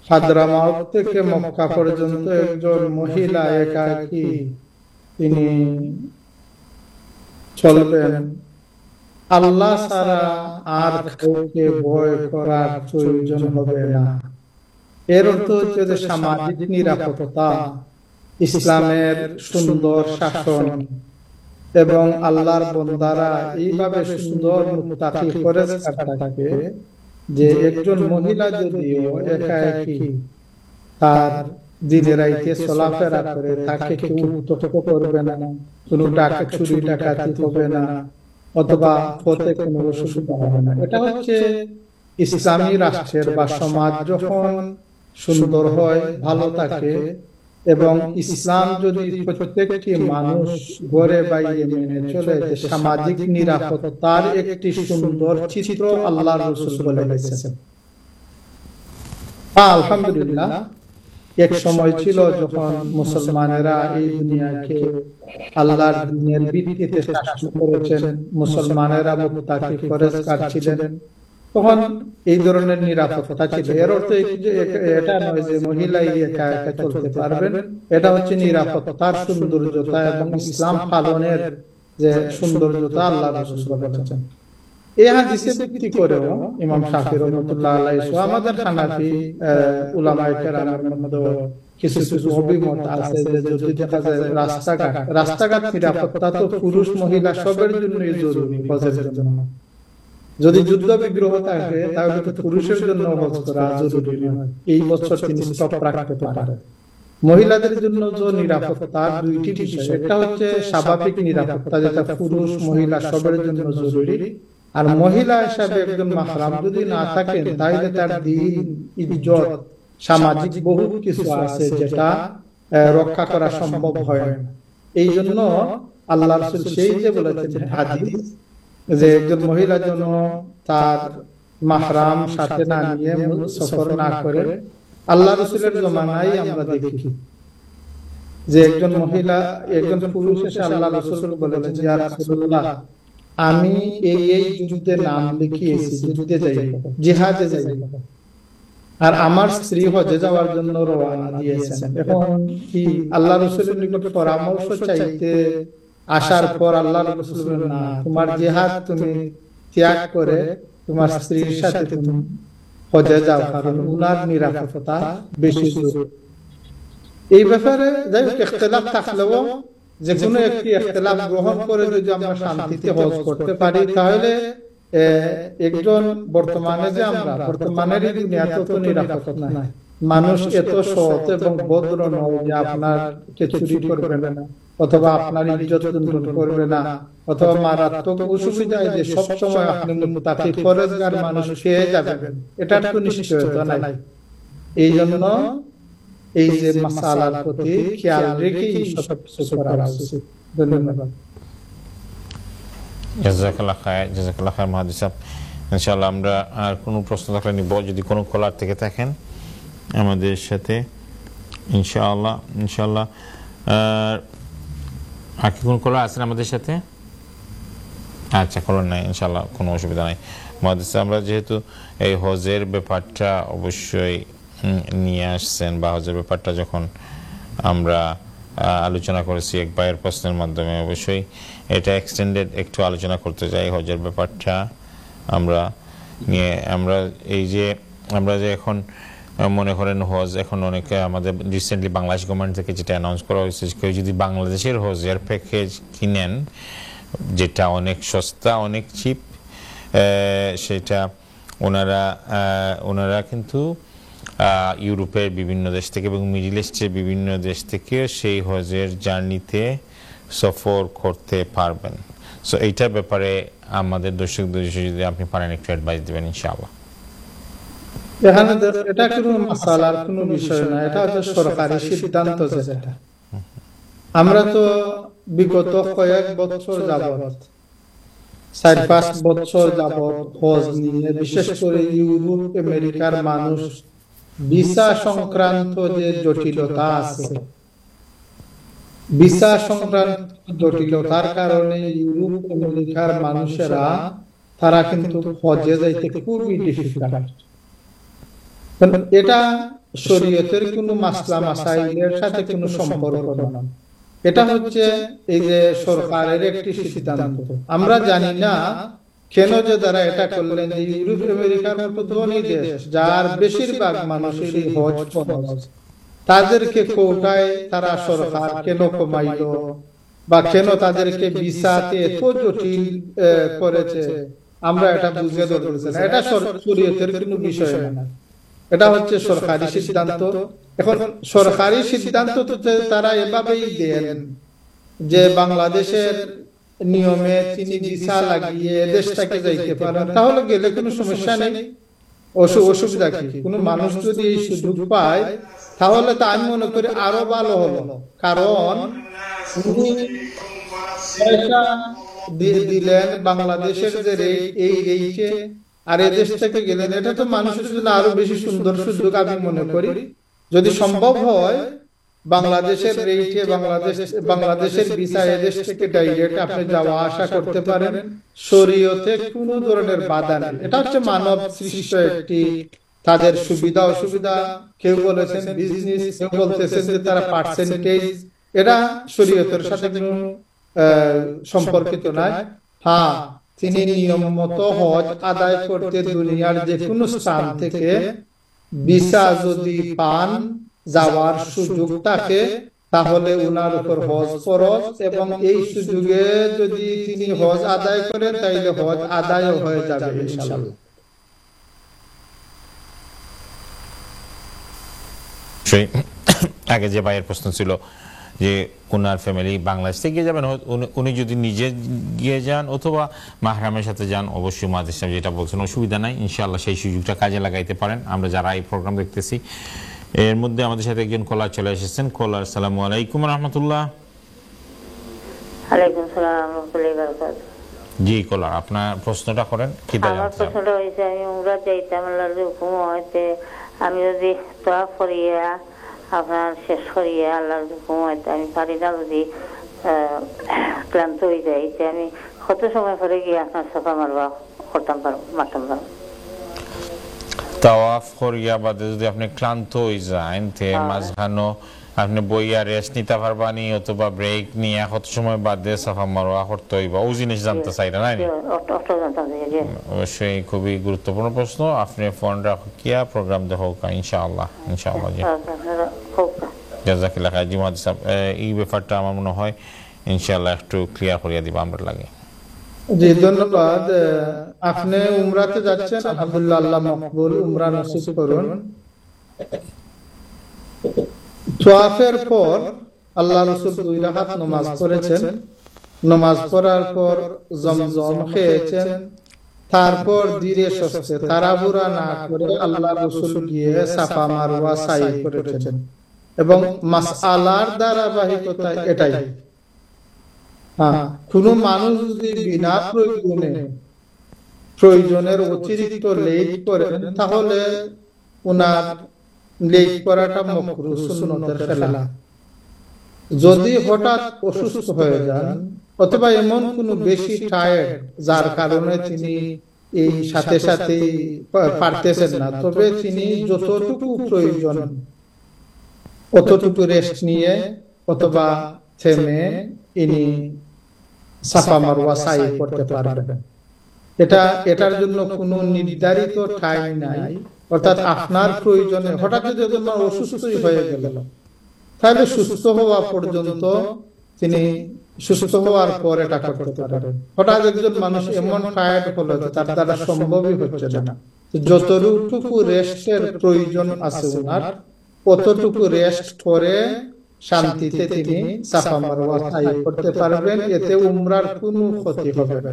S2: হাদরামাউত থেকে মক্কা পর্যন্ত একজন মহিলা একাকী তিনি চলবেন, আল্লাহ ছাড়া আর কাউকে ভয় করার প্রয়োজন হবে না। এর অর্থ হচ্ছে যে সামাজিক নিরাপত্তা, ইসলামের সুন্দর শাসন এবং আল্লাহর বান্দারা এইভাবে সুন্দর মুত্তাকি করে থাকে যে একজন মহিলা যদিও একাকী তার দিনে রাইতে চলাফেরা করে, তাকে কেউ উত্তক্ত করবে না, কোনো টাকা চুরি ডাকাতি হবে না, অথবা পথে কোনো অসুবিধা হবে না। এটা হচ্ছে ইসলামী রাষ্ট্রের বা সমাজ যখন সুন্দর হয়, ভালো থাকে এবং ইসলাম যদি প্রত্যেকটি মানুষ ঘরে বাইরে মেনে চলে, সামাজিক নিরাপত্তার একটি সুন্দর চিত্র আল্লাহর রাসূল বলে গেছেন। আলহামদুলিল্লাহ এক সময় ছিল যখন মুসলমানেরা এই দুনিয়াকে আল্লাহর দ্বীনের ভিত্তিতে শাসন করেছেন, মুসলমানেরা মুত্তাকি পরেজগার ছিলেন, তখন এই ধরনের নিরাপত্তা ছিল। এর অর্থ এটা নয় যে মহিলাই একা একা চলতে পারবেন, এটা হচ্ছে নিরাপত্তার সৌন্দর্যতা এবং ইসলাম পালনের যে সৌন্দর্যতা আল্লাহ রাসূল বলেছেন। এই হাদিসে ভিত্তি করেও ইমাম শাফিঈ রাহমাতুল্লাহ আলাইহি সহ আমাদের হানাফি উলামায়ে কেরামের মধ্যে কিছু কিছু অভিমত আছে যে যদি দেখা যায় রাস্তাঘাট নিরাপত্তা তো পুরুষ মহিলা সবার জন্যই জরুরি, হজের জন্য। যদি যুদ্ধ বিগ্রহ থাকে তাহলে তো পুরুষের জন্য হজ করা জরুরি নয়, এই বছর তিনি স্টপ রাখতে পারেন। মহিলাদের জন্য যে নিরাপত্তা দুইটি বিষয়, একটা হচ্ছে স্বাভাবিক নিরাপত্তা যেটা পুরুষ মহিলা সবার জন্য জরুরি, আর মহিলা হিসাবে একজন মাহরাম যদি না থাকেন তাহলে তার দ্বীন, ইজ্জত, সামাজিক বহু কিছু আছে যেটা রক্ষা করা সম্ভব হয় না। এই জন্য আল্লাহ রাসূল সেই যে বলেছেন হাদিস যে একজন মহিলা যেন তার মাহরাম সাথে না নিয়ে সফর না করে। আল্লাহ রাসূলের জমানায় আমরা দেখি যে একজন মহিলা একজন পুরুষ এসে আল্লাহ রাসূল বলেছেন, ইয়া রাসূলুল্লাহ, আমি এই যুদ্ধে নাম লিখিয়েছি, যুদ্ধে যাইব, জিহাদে যাইব, আর আমার স্ত্রী হজে যাওয়ার জন্য রওনা দিয়েছেন। এখন কি আল্লাহ রাসূলের নিকট পরামর্শ চাইতে আসার পর আল্লাহ রাসূল বলেন, না, তোমার জিহাদ তুমি ত্যাগ করে তোমার স্ত্রীর সাথে তুমি হজে যাও, কারণ উনার নিরাপত্তা বেশি জরুরি। এই ব্যাপারে যাই হোক ইখতিলাফ থাকলেও যে কোনো একটি ইখতিলাফ গ্রহণ করে যদি আমরা শান্তিতে হজ করতে পারি, তাহলে একজন বর্তমানের দুনিয়াতে তো নিরাপত্তা নাই। মানুষ এত সৎ এবং ভদ্র নয় যে আপনাকে চুরি করবে না, অথবা আপনার ইজ্জত লুণ্ঠন করবে না, অথবা মারাত্মক অসুবিধায় যে সবসময় আপনি মুত্তাকি পরেজগার মানুষ পেয়ে যাবেন, এটার তো নিশ্চয়তা নাই। এই জন্য এই যে মাসালার প্রতি খেয়াল রেখেই সব কিছু করা উচিত। ধন্যবাদ।
S1: জাযাকাল্লাহ খায়র মুহাদ্দিস সাহেব। ইনশাআল্লাহ আমরা আর কোনো প্রশ্ন থাকলে নিব, যদি কোনো কলার থেকে থাকেন আমাদের সাথে ইনশাআল্লাহ। আর কি কোনো কলার আছেন আমাদের সাথে? আচ্ছা, কলার নাই, ইনশাআল্লাহ কোনো অসুবিধা নাই। মুহাদ্দিস সাহেব, আমরা যেহেতু এই হজের ব্যাপারটা অবশ্যই নিয়ে আসছেন, বা হজের ব্যাপারটা যখন আমরা আলোচনা করেছি এক ভাইয়ের প্রশ্নের মাধ্যমে, অবশ্যই এটা এক্সটেন্ডেড একটু আলোচনা করতে চাই হজের ব্যাপারটা আমরা নিয়ে। আমরা যে এখন মনে করেন হজ এখন অনেকে আমাদের রিসেন্টলি বাংলাদেশ গভর্নমেন্ট থেকে যেটা অ্যানাউন্স করা হয়েছে, কেউ যদি বাংলাদেশের হজের প্যাকেজ কিনেন যেটা অনেক সস্তা, অনেক চিপ, সেটা ওনারা কিন্তু ইউরোপের বিভিন্ন দেশ থেকে এবং মিডল ইস্টের বিভিন্ন দেশ থেকে সেই হজের জার্নিতে সফর করতে পারবেন। সো এইটার ব্যাপারে আমাদের দর্শকদের যদি আপনি পারেন একটু অ্যাডভাইস দিবেন ইনশাআল্লাহ।
S2: এখানে এটা কোনো মাসালার কোনো বিষয় না, এটা হচ্ছে সরকারি সিদ্ধান্ত। যেটা আমরা তো বিগত কয়েক বছর যাবত 4-5 বছর যাবত হজ নিয়ে, বিশেষ করে ইউরোপ আমেরিকার মানুষ ভিসা সংক্রান্ত যে জটিলতা আছে, ভিসা সংক্রান্ত জটিলতার কারণে ইউরোপ আমেরিকার মানুষেরা তারা কিন্তু হজে যাইতে খুবই ডিফিকাল্ট। এটা শরীয়তের কোনো মাসলা মাসাইলের সাথে কোনো সম্পর্ক না, এটা হচ্ছে এই যে সরকারের একটি সিদ্ধান্ত। আমরা জানি না কেন যে তারা এটা করলেন যে ইউরোপ আমেরিকার মতো ধনী দেশ যার বেশিরভাগ মানুষেরই হজ ফরজ, তাদেরকে কোটায় তারা সরকার কেন কমাইলো, বা কেন তাদেরকে ভিসাতে এত জটিল করেছে, আমরা এটা বুঝে ধরতেছি না। এটা শরীয়তের কোনো বিষয় না, এটা হচ্ছে সরকারি সিদ্ধান্ত। এখন সরকারি সিদ্ধান্ত তারা এভাবেই দেন যে বাংলাদেশের নিয়মে তিনি ভিসা লাগিয়ে দেশটাকে যাইতে পারেন, তাহলে গেলে কোনো সমস্যা নেই, অসুবিধা কি? কোনো মানুষ যদি এই সুযোগ পায় তাহলে তা আমি মনে করি আরো ভালো হলো, কারণ দিলেন বাংলাদেশের যে এই আর এদেশ থেকে গেলেন, এটা তো মানুষের জন্য আরো বেশি সুন্দর সুযোগ আমি মনে করি। যদি সম্ভব হয় বাংলাদেশের রেটে বাংলাদেশের ভিসা এদেশ থেকে ডাইরেক্ট আপনি যাওয়া আসা করতে পারেন, শরীয়তে কোনো ধরনের বাধা নেই। এটা হচ্ছে মানব সৃষ্ট একটি তাদের সুবিধা অসুবিধা। কেউ বলেছেন বিজনেস, কেউ বলতেছেন যে তারা পার্সেন্টেজ, এটা শরীয়তের সাথে কোনো সম্পর্কিত নয়। হ্যাঁ, তিনি নিয়ম মতো হজ আদায় করতে দুনিয়ার যে কোনো স্থান থেকে ভিসা যদি পান, যাওয়ার সুযোগ থাকে, তাহলে উনার উপর হজ ফরজ, এবং এই সুযোগে যদি তিনি হজ আদায় করেন তাইলে হজ আদায় হয়ে যাবে ইনশাআল্লাহ।
S1: আগে যে ভাইয়ের প্রশ্ন ছিল যে ওনার ফ্যামিলি বাংলাদেশ থেকে যাবেন, উনি যদি নিজে গিয়ে যান অথবা মাহরামের সাথে যান, অবশ্যই মুহাদ্দিস সাহেব যেটা বলছেন অসুবিধা নাই, ইনশাআল্লাহ সেই সুযোগটা কাজে লাগাইতে পারেন। আমরা যারা এই প্রোগ্রাম দেখতেছি, এর মধ্যে আমাদের সাথে একজন কলার চলে এসেছেন। কলার, আসসালামু আলাইকুম রাহমাতুল্লাহ।
S5: ওয়ালাইকুম আসসালাম ওয়া রাহমাতুল্লাহি ওয়া বারাকাতুহু।
S1: জি কলার, আপনার প্রশ্নটা করেন। কি
S5: আমার প্রশ্নটা হয়েছে, আমি উমরা যাইতাম, আল্লাহর হুকুম হইতে আমি যদি তওয়াফ করিয়া আপনার শেষ করিয়া আল্লাহর হুকুম হইতে আমি পারি না, যদি ক্লান্ত হয়ে যাই, আমি কত সময় পরে গিয়ে আপনার সাফা মারবা করতাম পারবো, মারতাম পারবো?
S1: তাওয়াফ করিয়া বাদে যদি আপনি ক্লান্ত হয়ে যান, তে মাঝখানো আপনি বইয়া রেস্ট নিতে পারবানি অথবা ব্রেক নিয়ে কত সময় বাদে সাফা মারওয়া করতে হইবা, ও জিনিস জানতে চাইরা নাই? অবশ্যই খুবই গুরুত্বপূর্ণ প্রশ্ন। আপনি ফোন রাখিয়া প্রোগ্রাম দেখো ইনশাআল্লাহ। ইনশাআল্লাহ জি, জাযাকাল্লাহ খাইর। জি মুহাদ্দিস সাহেব, এই ব্যাপারটা আমার মনে হয় ইনশাআল্লাহ একটু ক্লিয়ার করিয়া দিবা আমরা লাগে।
S2: জি ধন্যবাদ। আপনি উমরাতে যাচ্ছেন, আলহামদুলিল্লাহ, আল্লাহ মকবুল উমরা নসিব করুন। তাওয়াফের পর আল্লাহ রাসূল 2 রাকাত নামাজ পড়েছেন, নামাজ পড়ার পর জমজম খেয়েছেন, তারপর ধীরে সুস্থে তাড়াহুড়া না করে আল্লাহ রাসূল গিয়ে সাফা মারওয়া সাই করেছেন, এবং মাসআলার ধারাবাহিকতা এটাই। হ্যাঁ, কোন মানুষ যদি বিনা প্রয়োজনের অতিরিক্ত লেট করেন, তাহলে ওনার লেট করাটা মাকরুহ, সুন্নতের খেলাফ। যদি হঠাৎ অসুস্থ হয়ে যান অথবা এমন কোন বেশি টায়ার্ড যার কারণে তিনি এই সাথে সাথে পারতেছেন না, তবে তিনি যতটুকু প্রয়োজন অতটুকু রেস্ট নিয়ে অথবা থেমে ইনি সাফা মারওয়া সাই করতে পারবেন। এটার জন্য কোনো নির্ধারিত টাইম নাই। অর্থাৎ আপনার প্রয়োজনে হঠাৎ যদি অসুস্থই হয়ে গেল, তাহলে সুস্থ হওয়া পর্যন্ত তিনি সুস্থ হওয়ার পর এটা করতে পারেন। হঠাৎ একজন মানুষ এমন টায়ার্ড হলো তার দ্বারা সম্ভবই হচ্ছে না, যতটুকু রেস্টের প্রয়োজন আছে ওনার, অতটুকু রেস্ট করে শান্তিতে তিনি সাফা মারওয়া সাই করতে পারবেন। এতে উমরার কোনো ক্ষতি হবে না।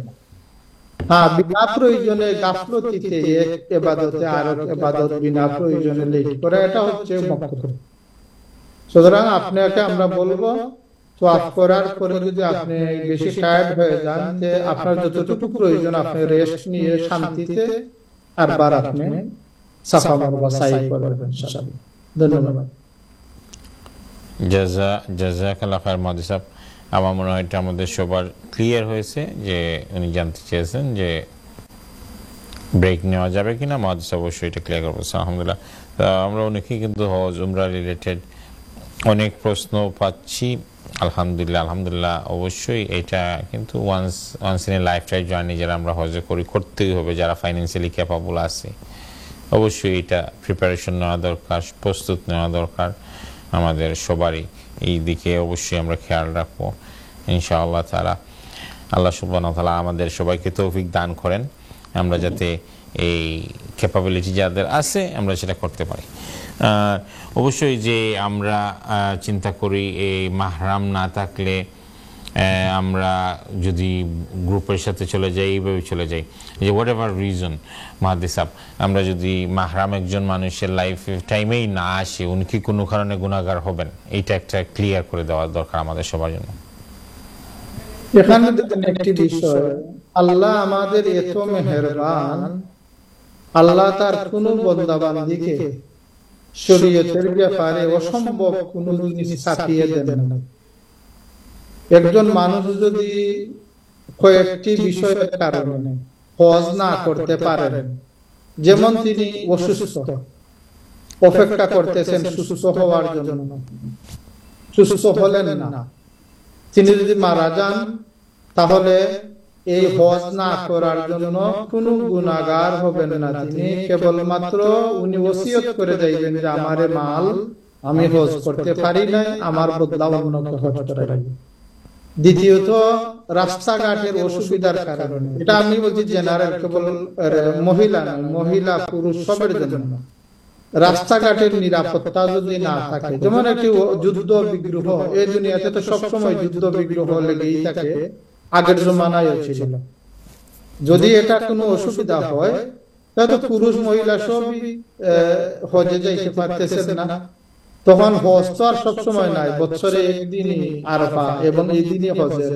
S2: হ্যাঁ, বিনা প্রয়োজনে গাফলতিতে এক ইবাদতে আরেক ইবাদত বিনা প্রয়োজনে লেট করা, এটা হচ্ছে মাকরুহ। সুতরাং আপনাকে আমরা বলবো, তাওয়াফ করার পরে যদি আপনি বেশি টায়ার্ড হয়ে যান, যে আপনার যতটুকু প্রয়োজন আপনি রেস্ট নিয়ে শান্তিতে আরবার আপনি সাফা মারওয়া সাই করবেন ইনশাআল্লাহ। ধন্যবাদ।
S1: জাযাকাল্লাহ খাইর মুহাদ্দিস সাহেব। আমার মনে হয় এটা আমাদের সবার ক্লিয়ার হয়েছে যে উনি জানতে চেয়েছেন যে ব্রেক নেওয়া যাবে কিনা। মুহাদ্দিস অবশ্যই এটা ক্লিয়ার করবো। আলহামদুলিল্লাহ, আমরা অনেকেই কিন্তু হজ উমরা রিলেটেড অনেক প্রশ্ন পাচ্ছি। আলহামদুলিল্লাহ অবশ্যই এটা কিন্তু once in a lifetime journey যারা আমরা হজে করতেই হবে, যারা ফাইন্যান্সিয়ালি ক্যাপাবল আছে, অবশ্যই এটা প্রিপারেশন নেওয়া দরকার, প্রস্তুত নেওয়া দরকার আমাদের সবারই। এই দিকে অবশ্যই আমরা খেয়াল রাখবো ইনশাআল্লাহ তাআলা। আল্লাহ সুবহানাহু ওয়া তাআলা আমাদের সবাইকে তৌফিক দান করেন, আমরা যাতে এই ক্যাপাবিলিটি যাদের আছে আমরা সেটা করতে পারি। অবশ্যই যে আমরা চিন্তা করি এই মাহরাম না থাকলে আমরা যদি গ্রুপের সাথে চলে যাই, এইভাবে চলে যাই, যে হোয়াট এভার রিজন মুহাদ্দিস সাহেব, আমরা যদি মাহরাম একজন মানুষের লাইফ টাইমেই না আসে, উনি কি কোনো কারণে গুনাহগার হবেন? এইটা একটা ক্লিয়ার করে দেওয়া দরকার আমাদের সবার জন্য।
S2: এখানে দেখেন একটি বিষয়, আল্লাহ আমাদের এত মেহেরবান, আল্লাহ তার কোন বান্দা বান্দীকে শরীয়তের ব্যাপারে অসম্ভব কোনো জিনিস চাপিয়ে দেন না। একজন মানুষ যদি কয়েকটি বিষয়ের কারণে হজ না করতে পারেন, যেমন তিনি অসুস্থ, অপেক্ষা করতেছেন সুস্থ হওয়ার জন্য, সুস্থ হলেন না, তিনি যদি মারা যান, তাহলে এই হজ না করার জন্য কোনো গুনাহগার হবেন না। তিনি কেবলমাত্র উনি ওসিয়ত করে যাইবেন যে আমারে মাল আমি হজ করতে পারি নাই, আমার বদলা অন্যকে হজ করাই। দ্বিতীয়ত, রাস্তাঘাটের অসুবিধার কারণে, এটা আমি বলছি জেনারেল, কেবল মহিলা নয়, মহিলা পুরুষ সবের জন্য রাস্তাঘাটের নিরাপত্তা যদি না থাকে, যেমন একটি যুদ্ধ বিগ্রহ, এই দুনিয়াতে তো সবসময় যুদ্ধ বিগ্রহ লেগেই থাকে, আগের জমানায় ছিল। যদি এটা কোনো অসুবিধা হয়, তাহলে তো পুরুষ মহিলা সবই হজে যাইতে পারতেছেন না, তখন হজ তো আর সবসময় নাই, বছরে একদিনই আরাফা এবং এই দিনই হজের,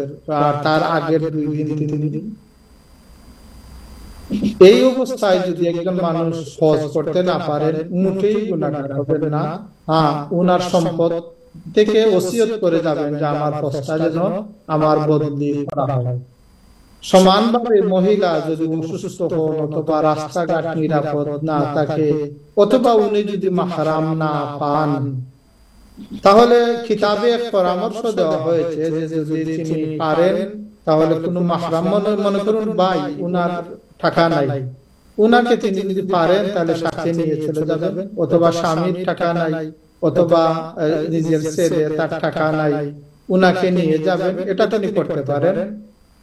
S2: আর তার আগের 2 দিন 3 দিন। এই অবস্থায় যদি একজন মানুষ হজ করতে না পারেন, মোটেই গুনাহগার হবেন না। উনার সম্পদ থেকে ওসিয়ত করে যাবেন যে আমার হজটা যেন আমার বদলি করা হয়। সমানভাবে মহিলা যদি অসুস্থ হন, অথবা রাস্তাঘাট নিরাপদ না থাকে, অথবা উনি যদি মাহরাম না পান, তাহলে কিতাবে এক পরামর্শ দেওয়া হয়েছে যে যদি তিনি পারেন, তাহলে কোনো মাহরাম, মনে করুন ভাই, উনার টাকা নাই, উনাকে তিনি যদি পারেন তাহলে সাথে নিয়ে চলে যাবেন, অথবা স্বামীর টাকা নাই, অথবা নিজের ছেলে তার টাকা নাই, উনাকে নিয়ে যাবেন, এটা তিনি করতে পারেন।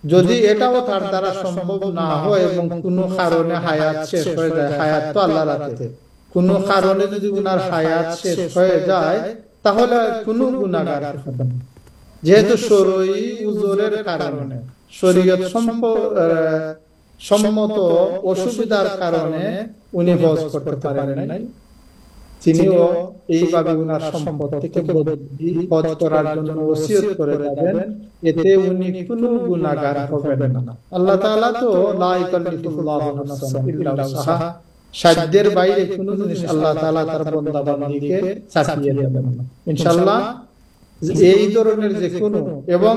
S2: যদি এটাও তার দ্বারা সম্ভব না হয় এবং কোনো কারণে হায়াত শেষ হয়ে যায়, হায়াত তো আল্লাহর হাতে, কোনো কারণে যদি উনার হায়াত শেষ হয়ে যায়, তাহলে কোনো গুনাহগার হবেন না। যেহেতু শরঈ উযরের কারণে, শরীয়ত সম্মত অসুবিধার কারণে উনি হজ করতে পারেন নাই, তিনিও এইভাবে উনার সম্পদ থেকে হজ করার জন্য ওসিয়ত করে যাবেন, এতে উনি কোনো গুনাহগার হবেন না। আল্লাহ তাআলা তো লা ইকাল্লিফুল্লাহু নাফসান ইল্লা উসআহা, সাধ্যের বাইরে কোনো জিনিস আল্লাহ তাআলা তার বান্দা বান্দীকে চাপিয়ে দেবেন না ইনশাআল্লাহ। এই ধরনের যে কোনো, এবং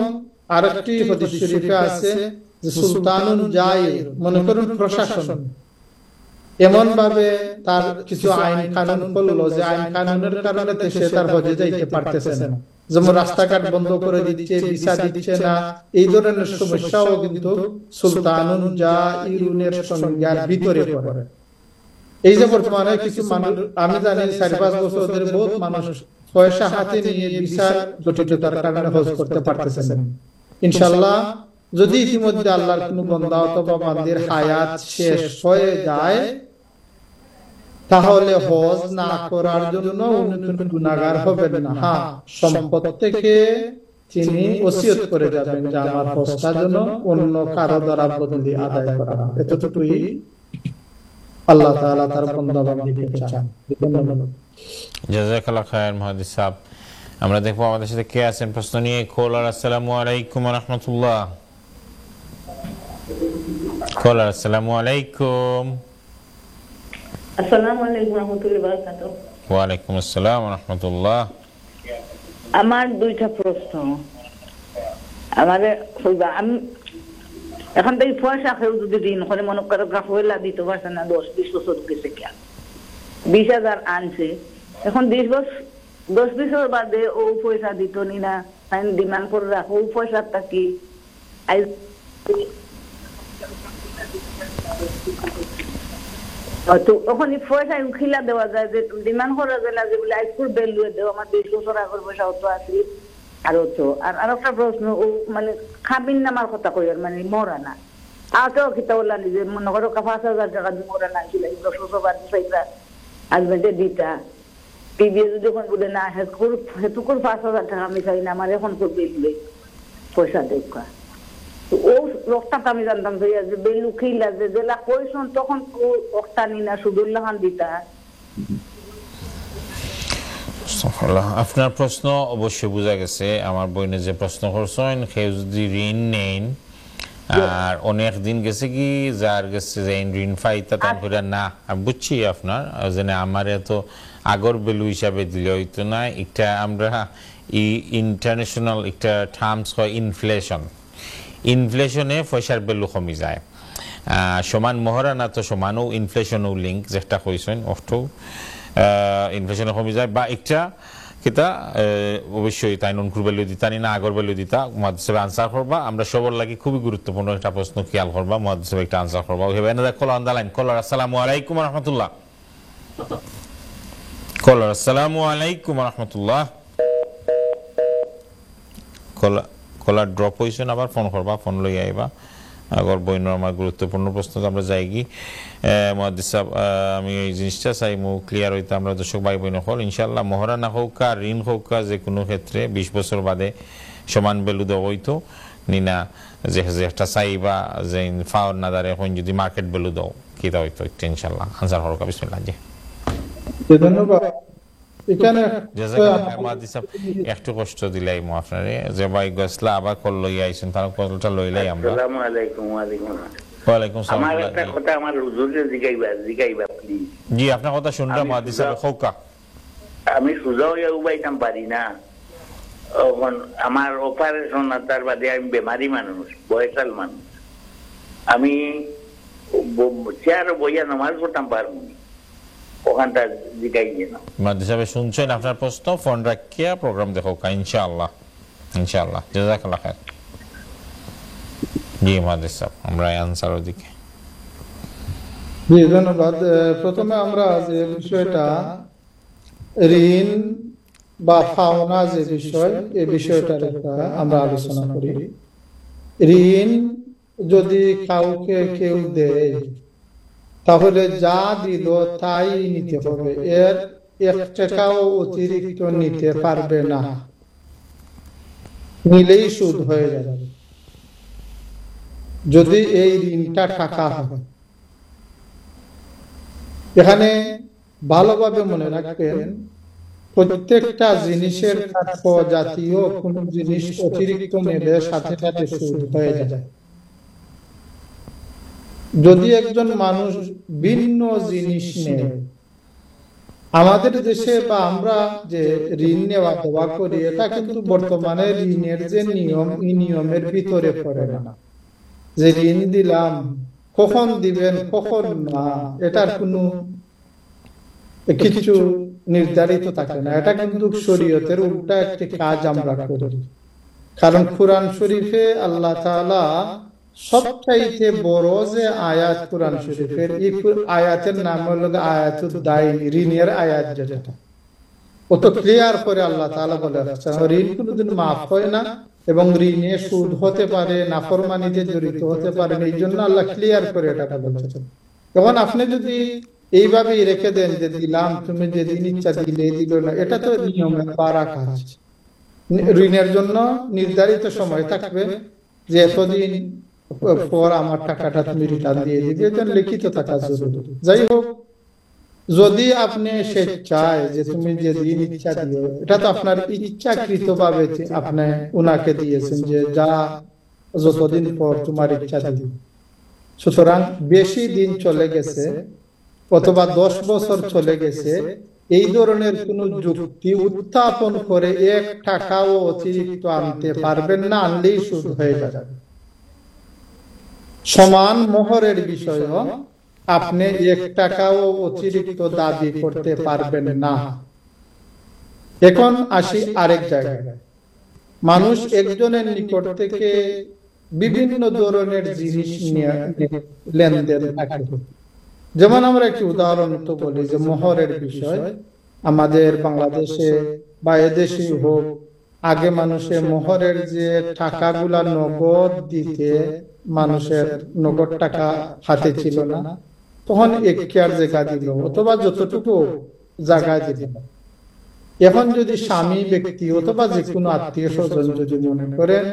S2: আরেকটি হাদিস শরীফে আছে যে সুলতানুন জাইর, মনে করুন প্রশাসন এমন ভাবে তার কিছু আইন কানুন করলো যে আইন কানুনের কারণে সে তার হজে যাইতে পারতেছে না, যেমন রাস্তাঘাট বন্ধ করে দিচ্ছে, ভিসা দিচ্ছে না, এই ধরনের সমস্যাও কিন্তু সুলতানুন জাইরুনের সংজ্ঞার ভিতরে পড়ে। এই যে বর্তমানে কিছু মানুষ, আমি জানি 4-5 বছর ধরে বহুত মানুষ পয়সা হাতে নিয়ে ভিসার জটিলতার কারণে হজ করতে পারতেছে না। ইনশাআল্লাহ যদি ইতিমধ্যে আল্লাহর কোনো বান্দা অথবা বান্দির হায়াত শেষ হয়ে যায়, তাহলে হজ না করার জন্য উনি কোনো গুনাহগার হবেন না। সম্পদ থেকে তিনি ওসিয়ত করে যাবেন যে আমার হজটা যেন অন্য কারো দ্বারা বদলি আদায় করা হয়। এতটুকুই আল্লাহ তাআলা তার বান্দা বান্দীকে চান।
S1: জাযাকাল্লাহু খায়র মুহাদ্দিস সাহেব। আমরা দেখবো আমাদের সাথে কে আছেন প্রশ্ন নিয়ে। কলার, আসসালামু আলাইকুম ওয়া রাহমাতুল্লাহ। কলার, আসসালামু আলাইকুম।
S6: আসসালামু আলাইকুম ওয়া রাহমাতুল্লাহি ওয়া বারাকাতুহু।
S1: ওয়া আলাইকুম আসসালাম ওয়া রাহমাতুল্লাহ।
S6: আমার 2টা প্রশ্ন। আমারে আমি এখন থেকে পয়সা খেয়ে যদি ঋণ করে, মনে করো গ্রাফওয়েলা দিতে পারছে না, 10-20 বছর গেছে, কে 20,000 আনছে, এখন 10 বছর বাদে ও পয়সা দিত নি না, ডিমান্ড করে রাখো, ও পয়সাটা কি তো ওখান পয়সা খিলা দেওয়া যায়, যে ডিমান্ড করা যায় না, যেগুলো আইসকুল ভ্যালু দেও, আমার 20 বছর আগের পয়সা অত আসি আর অত। আর আরেকটা প্রশ্ন, ও মানে খাবিন নামার কথা কই, মানে মরা না আতেও খিতা বললা নিজে, মনে করো 5,000 টাকা মরা না ছিল, 10 বছর বাদ দিতা হাজবেন্ডে দিতা, টিভি যখন বলে না হেতুকুর 5,000 টাকা আমি চাই না, আমার এখন করবে পয়সা দেখা। ও রক্তটা আমি জানতাম যে বেলু খিলা যে জেলা কইছন, তখন ও রক্তা নি না সুদুল্লাহ খান দিতা।
S1: আপনার প্রশ্ন অবশ্যই বোঝা গেছে। আমার বোনে যে প্রশ্ন করছেন, কেউ যদি ঋণ নেন আর অনেক দিন গেছে কি যার গেছে যে ঋণ ফাইতা তান করে না, আমি বুঝছি আপনার যে আমার এত আগর ভ্যালু হিসাবে দিলে হইতো না। একটা আমরা ইন্টারন্যাশনাল একটা টার্মস হয় ইনফ্লেশনে পয়সার ভ্যালু কমে যায়। সমান মহারানা তো সমানও ইনফ্লেশনও লিঙ্ক যেটা কইছেন অর্থ ইনফ্লেশনে কমে যায় বা একটা কিতা অবশ্যই তাই ননকুর ভ্যালু দিতা না আগর ভ্যালু দিতা। মুহাদ্দিস সাহেব আনসার করবা, আমরা সবার লাগি খুবই গুরুত্বপূর্ণ একটা প্রশ্ন খেয়াল করবা, মুহাদ্দিস সাহেব একটা আনসার করবা। ওই হেবেন call on the line. Caller আসসালামু আলাইকুম ওয়া রাহমাতুল্লাহ। কলার আসসালামু আলাইকুম ওয়া রাহমাতুল্লাহ। কলার ড্রপ হইছেন, আবার ফোন করবা, ফোন লই আইবা। আগর বইন আমার গুরুত্বপূর্ণ প্রশ্ন আমরা যাইগি। মুহাদ্দিস সাহেব আমি এই জিনিসটা চাই ক্লিয়ার হইতে আমরা দর্শক ভাই বোন হল ইনশাআল্লাহ মহারানা হোক আর ঋণ হোক যে কোনো ক্ষেত্রে 20 বছর বাদে সমান ভ্যালু দেওয়া হইতো নিনা যে একটা চাইবা যে ফাওয়ার না দাঁড়ে এখন যদি মার্কেট ভ্যালু দাও কি তা হইতো একটু ইনশাআল্লাহ আনসার হরক বিসমিল্লাহ। জি
S2: ধন্যবাদ। এখানে
S1: মুহাদ্দিস সাহেব একটু কষ্ট দিলাই মু আপনারে যে ভাই গসলা আবার কল লই আইছেন তার কলটা লইলাই আমরা।
S3: আসসালামু আলাইকুম। ওয়া আলাইকুম আসসালাম।
S1: ওয়া আলাইকুম আসসালাম।
S3: আমার একটা কথা আমার হুজুরকে জিগাইবা প্লিজ।
S1: জি আপনার কথা শুনলাম মুহাদ্দিস সাহেব খোকা।
S3: আমি সুজা হইয়া উবাইতাম পারি না, আমার অপারেশন তার বাদে আমি বেমারি মানুষ, বয়সাল মানুষ, আমি চেয়ার বইয়া নামাজ পড়তাম পারবো ওখানটা জিগাই না।
S1: মুহাদ্দিস সাহেব শুনছেন আপনার প্রশ্ন, ফোন রাখিয়া প্রোগ্রাম দেখো ইনশাআল্লাহ ইনশাআল্লাহ। জাযাকাল্লাহ খায়ের। জি মুহাদ্দিস সাহেব আমরা আনসার ওদিকে।
S2: জি ধন্যবাদ। প্রথমে আমরা যে বিষয়টা ঋণ বা পাওনা যে বিষয় এই বিষয়টার আমরা আলোচনা করি। ঋণ যদি কাউকে কেউ দেয় তাহলে যা দিল তাই নিতে হবে, এর 1 টাকাও অতিরিক্ত নিতে পারবে না, নিলেই সুদ হয়ে যাবে যদি এই ঋণটা টাকা হয়। এখানে ভালোভাবে মনে রাখবেন প্রত্যেকটা জিনিসের জাতীয় কোন জিনিস অতিরিক্ত নেবে সাথে সাথে সুদ হয়ে যায়। যদি একজন মানুষ ভিন্ন জিনিস নেয়, আমাদের দেশে বা আমরা যে ঋণ নেওয়া দেওয়া করি এটা কিন্তু বর্তমানে ঋণের যে নিয়ম এই নিয়মের ভিতরে পড়ে না। যে ঋণ দিলাম কখন দিবেন কখন না এটার কোনো কিছু নির্ধারিত থাকে না। এটা কিন্তু শরীয়তের উল্টা একটি কাজ আমরা করি। কারণ কুরআন শরীফে আল্লাহ তাআলা সবচাইতে বড় যে আয়াত কুরআন শরীফের, এই আয়াতের নাম হলো আয়াতুদ দাইন, ঋণের আয়াত যেটা অত ক্লিয়ার করে আল্লাহ তাআলা বলে রাখছেন ঋণ কোনোদিন মাফ হয় না এবং ঋণে সুদ হতে পারে, নাফরমানিতে জড়িত হতে পারে। এই জন্য আল্লাহ ক্লিয়ার করে এটা বলেছেন। তখন আপনি যদি এইভাবেই রেখে দেন যে দিলাম তুমি যেদিন ইচ্ছা দিলে দিল না, এটা তো নিয়মে পারা কাজ। ঋণের জন্য নির্ধারিত সময় থাকবে যে এতদিন পর আমার টাকাটা তুমি রিটার্ন দিয়ে দিবে, এটা লিখিত থাকা জরুরি। যাই হোক, যদি আপনি সে চায় যে তুমি যেদিন ইচ্ছা দিও, এটা তো আপনার ইচ্ছাকৃত ভাবে আপনি উনাকে দিয়েছেন যে যা যতদিন পর তোমার ইচ্ছা দিবে। সুতরাং বেশি দিন চলে গেছে অথবা 10 বছর চলে গেছে, এই ধরনের কোন যুক্তি উত্থাপন করে 1 টাকাও অতিরিক্ত আনতে পারবেন না, আনলেই সুদ হয়ে যাবে। সমান মোহরের বিষয় আপনি 1 টাকাও অতিরিক্ত দাবি করতে পারবেন না। এখন আসি আরেক জায়গায়। মানুষ একজনের নিকট থেকে বিভিন্ন ধরনের জিনিস নিয়ে লেনদেন থাকে। যেমন আমরা একটি উদাহরণ তো বলি যে মোহরের বিষয়, আমাদের বাংলাদেশে বা এদেশে হোক, আগে মানুষের মোহরের যে টাকাগুলা নগদ দিতে, মানুষের নগদ টাকা হাতে ছিল না, তখন 1 কেয়ার জায়গা দিল অথবা যতটুকু জায়গা দিল। এখন যদি স্বামী ব্যক্তি অথবা যে কোনো আত্মীয় স্বজন যদি মনে করেন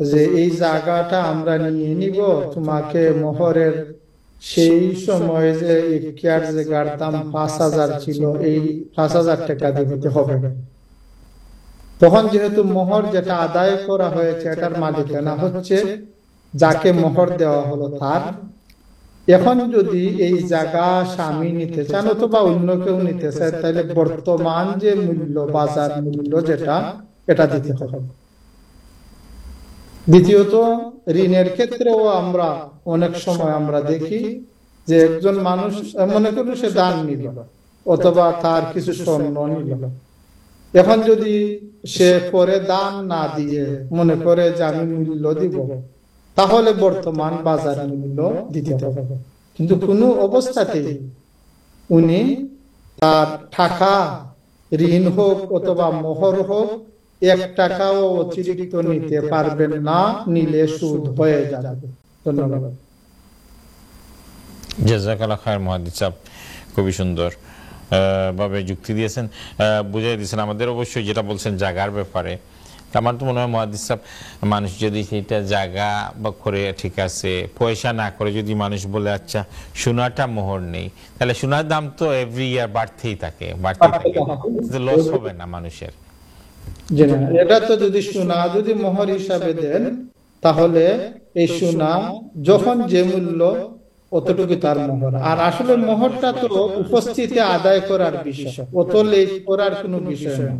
S2: যে এই জায়গাটা আমরা নিয়ে নিব, তোমাকে মোহরের সেই সময় যে 1 কেয়ার জায়গার দাম 5,000 ছিল, এই 5,000 টাকা দিতে হবে। তখন যেহেতু মোহর যেটা আদায় করা হয়েছে এটার মালিকানা হচ্ছে যাকে মোহর দেওয়া হলো তার, এখন যদি এই জায়গা স্বামী নিতে চান অথবা অন্য কেউ নিতে চায়, তাহলে বর্তমান যে মূল্য, বাজার মূল্য যেটা, এটা দিতে হবে। দ্বিতীয়ত, ঋণের ক্ষেত্রেও আমরা অনেক সময় আমরা দেখি যে একজন মানুষ মনে করল সে দান নিল অথবা তার কিছু স্বর্ণ নিল, এখন যদি সে পরে দান না দিয়ে মনে করে যে আমি মূল্য দিব, তাহলে বর্তমান বাজার মূল্য দিতে হবে। কিন্তু কোনো অবস্থাতেই উনি তার টাকা, ঋণ হোক অথবা মোহর হোক, 1 টাকাও অতিরিক্ত নিতে পারবেন না, নিলে সুদ হয়ে যাবে। ধন্যবাদ।
S1: জাযাকাল্লাহ খায়ের মুহাদ্দিস সাহেব, খুবই সুন্দর ভাবে যুক্তি দিয়েছেন, বুঝিয়ে দিয়েছেন আমাদের। অবশ্যই যেটা বলছেন জায়গার ব্যাপারে, আমার তো মনে হয় মুহাদ্দিস সাহেব, মানুষ যদি সেটা জায়গা বা করে ঠিক আছে, পয়সা না করে যদি মানুষ বলে আচ্ছা সোনাটা মোহর নেই, তাহলে সোনার দাম তো এভরি ইয়ার বাড়তেই থাকে, লস হবে না মানুষের।
S2: এটা তো যদি সোনা যদি মোহর হিসাবে দেন, তাহলে এই সোনা যখন যে মূল্য অতটুকু তার মোহর। আর আসলে মোহরটা তো উপস্থিতি আদায় করার বিষয়, অত লেট করার কোনো বিষয় না।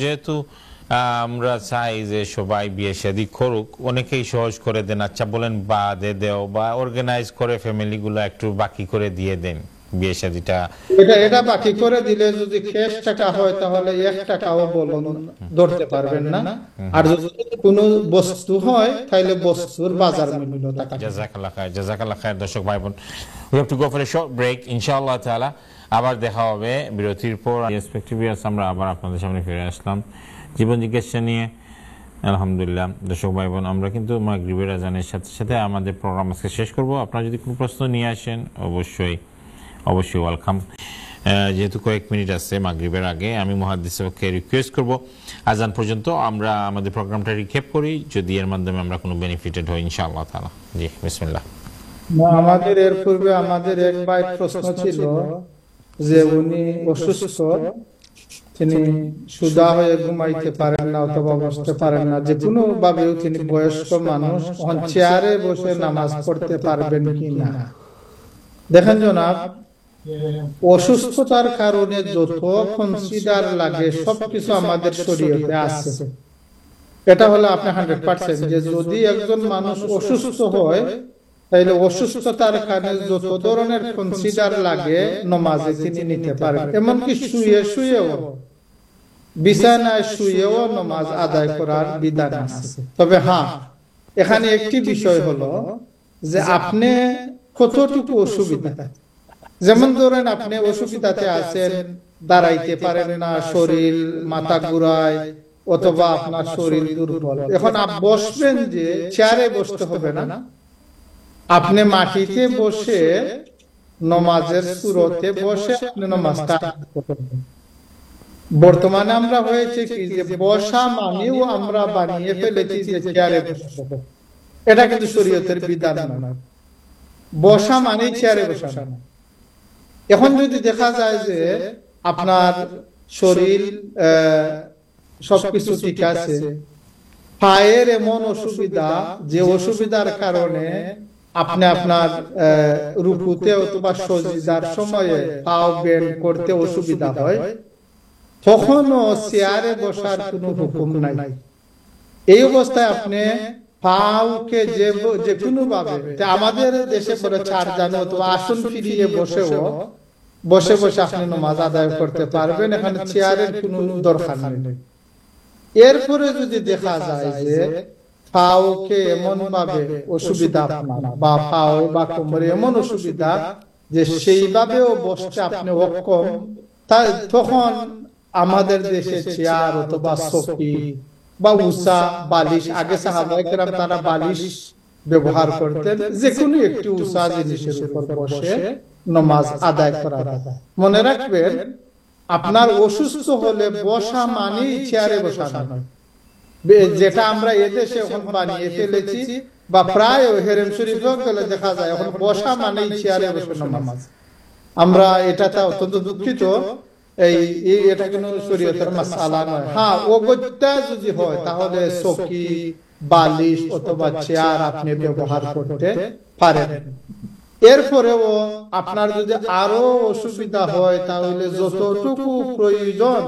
S1: যেহেতু আমরা চাই যে সবাই বিয়ে শাদী করুক, অনেকেই সহজ করে দেন, আচ্ছা বলেন বাদে দেও, বা অর্গানাইজ করে ফ্যামিলি গুলো একটু বাকি করে দিয়ে দেন বিয়ে শাদীটা।
S2: এটা বাকি করে দিলে যদি ক্যাশ টাকা হয়, তাহলে 1 টাকাও বলুন ধরতে পারবেন না। আর যদি কোনো বস্তু হয়, তাহলে বস্তুর বাজার মূল্য টাকা।
S1: জাযাকাল্লাহ খায়ের, জাযাকাল্লাহ খায়ের। দর্শক ভাই বোন, we have to go for a short break. ইনশাআল্লাহ তাআলা আবার দেখা হবে বিরতির পর। রেসপেক্টিভ ভিউয়ার্স, আমরা আবার আপনাদের সামনে ফিরে আসলাম জীবন জিজ্ঞাসা নিয়ে। আলহামদুলিল্লাহ দর্শক ভাই বোন, আমরা কিন্তু মাগরিবের আজানের সাথে সাথে আমাদের প্রোগ্রাম আজকে শেষ করব। আপনারা যদি কোনো প্রশ্ন নিয়ে আসেন, অবশ্যই ওয়েলকাম। যেহেতু কয়েক মিনিট আছে মাগরিবের আগে, আমি মুহাদ্দিস সাহেবকে রিকোয়েস্ট করব আজান পর্যন্ত আমরা আমাদের প্রোগ্রামটা রিক্যাপ করি, যদি এর মাধ্যমে আমরা কোনো বেনিফিটেড হই ইনশাআল্লাহ তাআলা। জি, বিসমিল্লাহ।
S2: আমাদের এর পূর্বে আমাদের এক ভাই প্রশ্ন ছিল যে উনি অসুস্থ, তিনি সুদা হয়ে ঘুমাইতে পারেন না অথবা বসতে পারেন না, যে কোনো ভাবেও তিনি বয়স্ক মানুষ, চেয়ারে বসে নামাজ পড়তে পারবেন কি না? দেখেন জনাব, অসুস্থতার কারণে যত কনসিডার লাগে সবকিছু আমাদের শরীয়তে আছে। এটা হলো আপনি 100% যে যদি একজন মানুষ অসুস্থ হয়, তাহলে অসুস্থতার কারণে যত ধরনের কনসিডার লাগে নামাজে তিনি নিতে পারেন। এমনকি শুয়েও, বিছানায় শুয়েও নামাজ আদায় করার বিধান আছে। তবে হ্যাঁ, এখানে একটি বিষয় হলো যে আপনি কতটুকু অসুবিধা, যেমন ধরেন আপনি অসুবিধাতে আছেন, দাঁড়াইতে পারেন না, শরীর মাথা ঘুরায় অথবা আপনার শরীর দুর্বল, এখন বসবেন যে চেয়ারে বসতে হবে না, আপনি মাটিতে বসে নমাজের সুরতে বসে আপনি নামাজটা করবেন। বর্তমানে আমরা হয়েছে কি যে বসা মানেও আমরা বানিয়ে ফেলেছি যে চেয়ারে বসবো, এটা কিন্তু শরীয়তের বিধান না। বসা মানে চেয়ারে বসা না। এখন যদি দেখা যায় যে আপনার শরীর সবকিছু ঠিক আছে, পায়ের এমন অসুবিধা যে অসুবিধার কারণে আপনি আপনার রুকুতে অথবা সজদার সময়ে পাও বেন্ড করতে অসুবিধা হয়, তখনও চেয়ারে বসার কোনো হুকুম নাই। এই অবস্থায় আপনি পাওকে যে কোনো ভাবে, আমাদের দেশে পরে 4 জানো অথবা আসন ফিরিয়ে বসে আপনি নামাজ আদায় করতে পারবেন, এখানে চেয়ারের কোনো দরকার নেই। এরপরে যদি দেখা যায় যে পাওকে এমন ভাবে অসুবিধা আপনার, বা পাও বা কোমরে এমন অসুবিধা যে সেইভাবেও বসতে আপনি অক্ষম, তখন আমাদের দেশে চেয়ার অথবা চৌকি বা উষা বালিশ, আগে সাহাবায়ে কেরাম তারা বালিশ ব্যবহার করতেন, যে কোনো একটি উষা জিনিসের উপর বসে নামাজ আদায় করা। মনে রাখবেন, আপনার অসুস্থ হলে বসা মানেই চেয়ারে বসা নয়, যেটা আমরা এদেশে এখন বানিয়ে ফেলেছি, বা প্রায় হেরেম শরীফেও গেলে দেখা যায় এখন বসা মানেই চেয়ারে বসে নামাজ। আমরা এটাতে অত্যন্ত দুঃখিত, এটা কোনো শরীয়তের মাসআলা নয়। হ্যাঁ, অগত্যা যদি হয় তাহলে চৌকি বালিশ অথবা চেয়ার আপনি ব্যবহার করতে পারেন। এরপরেও আপনার যদি আরো অসুবিধা হয় তাহলে যতটুকু প্রয়োজন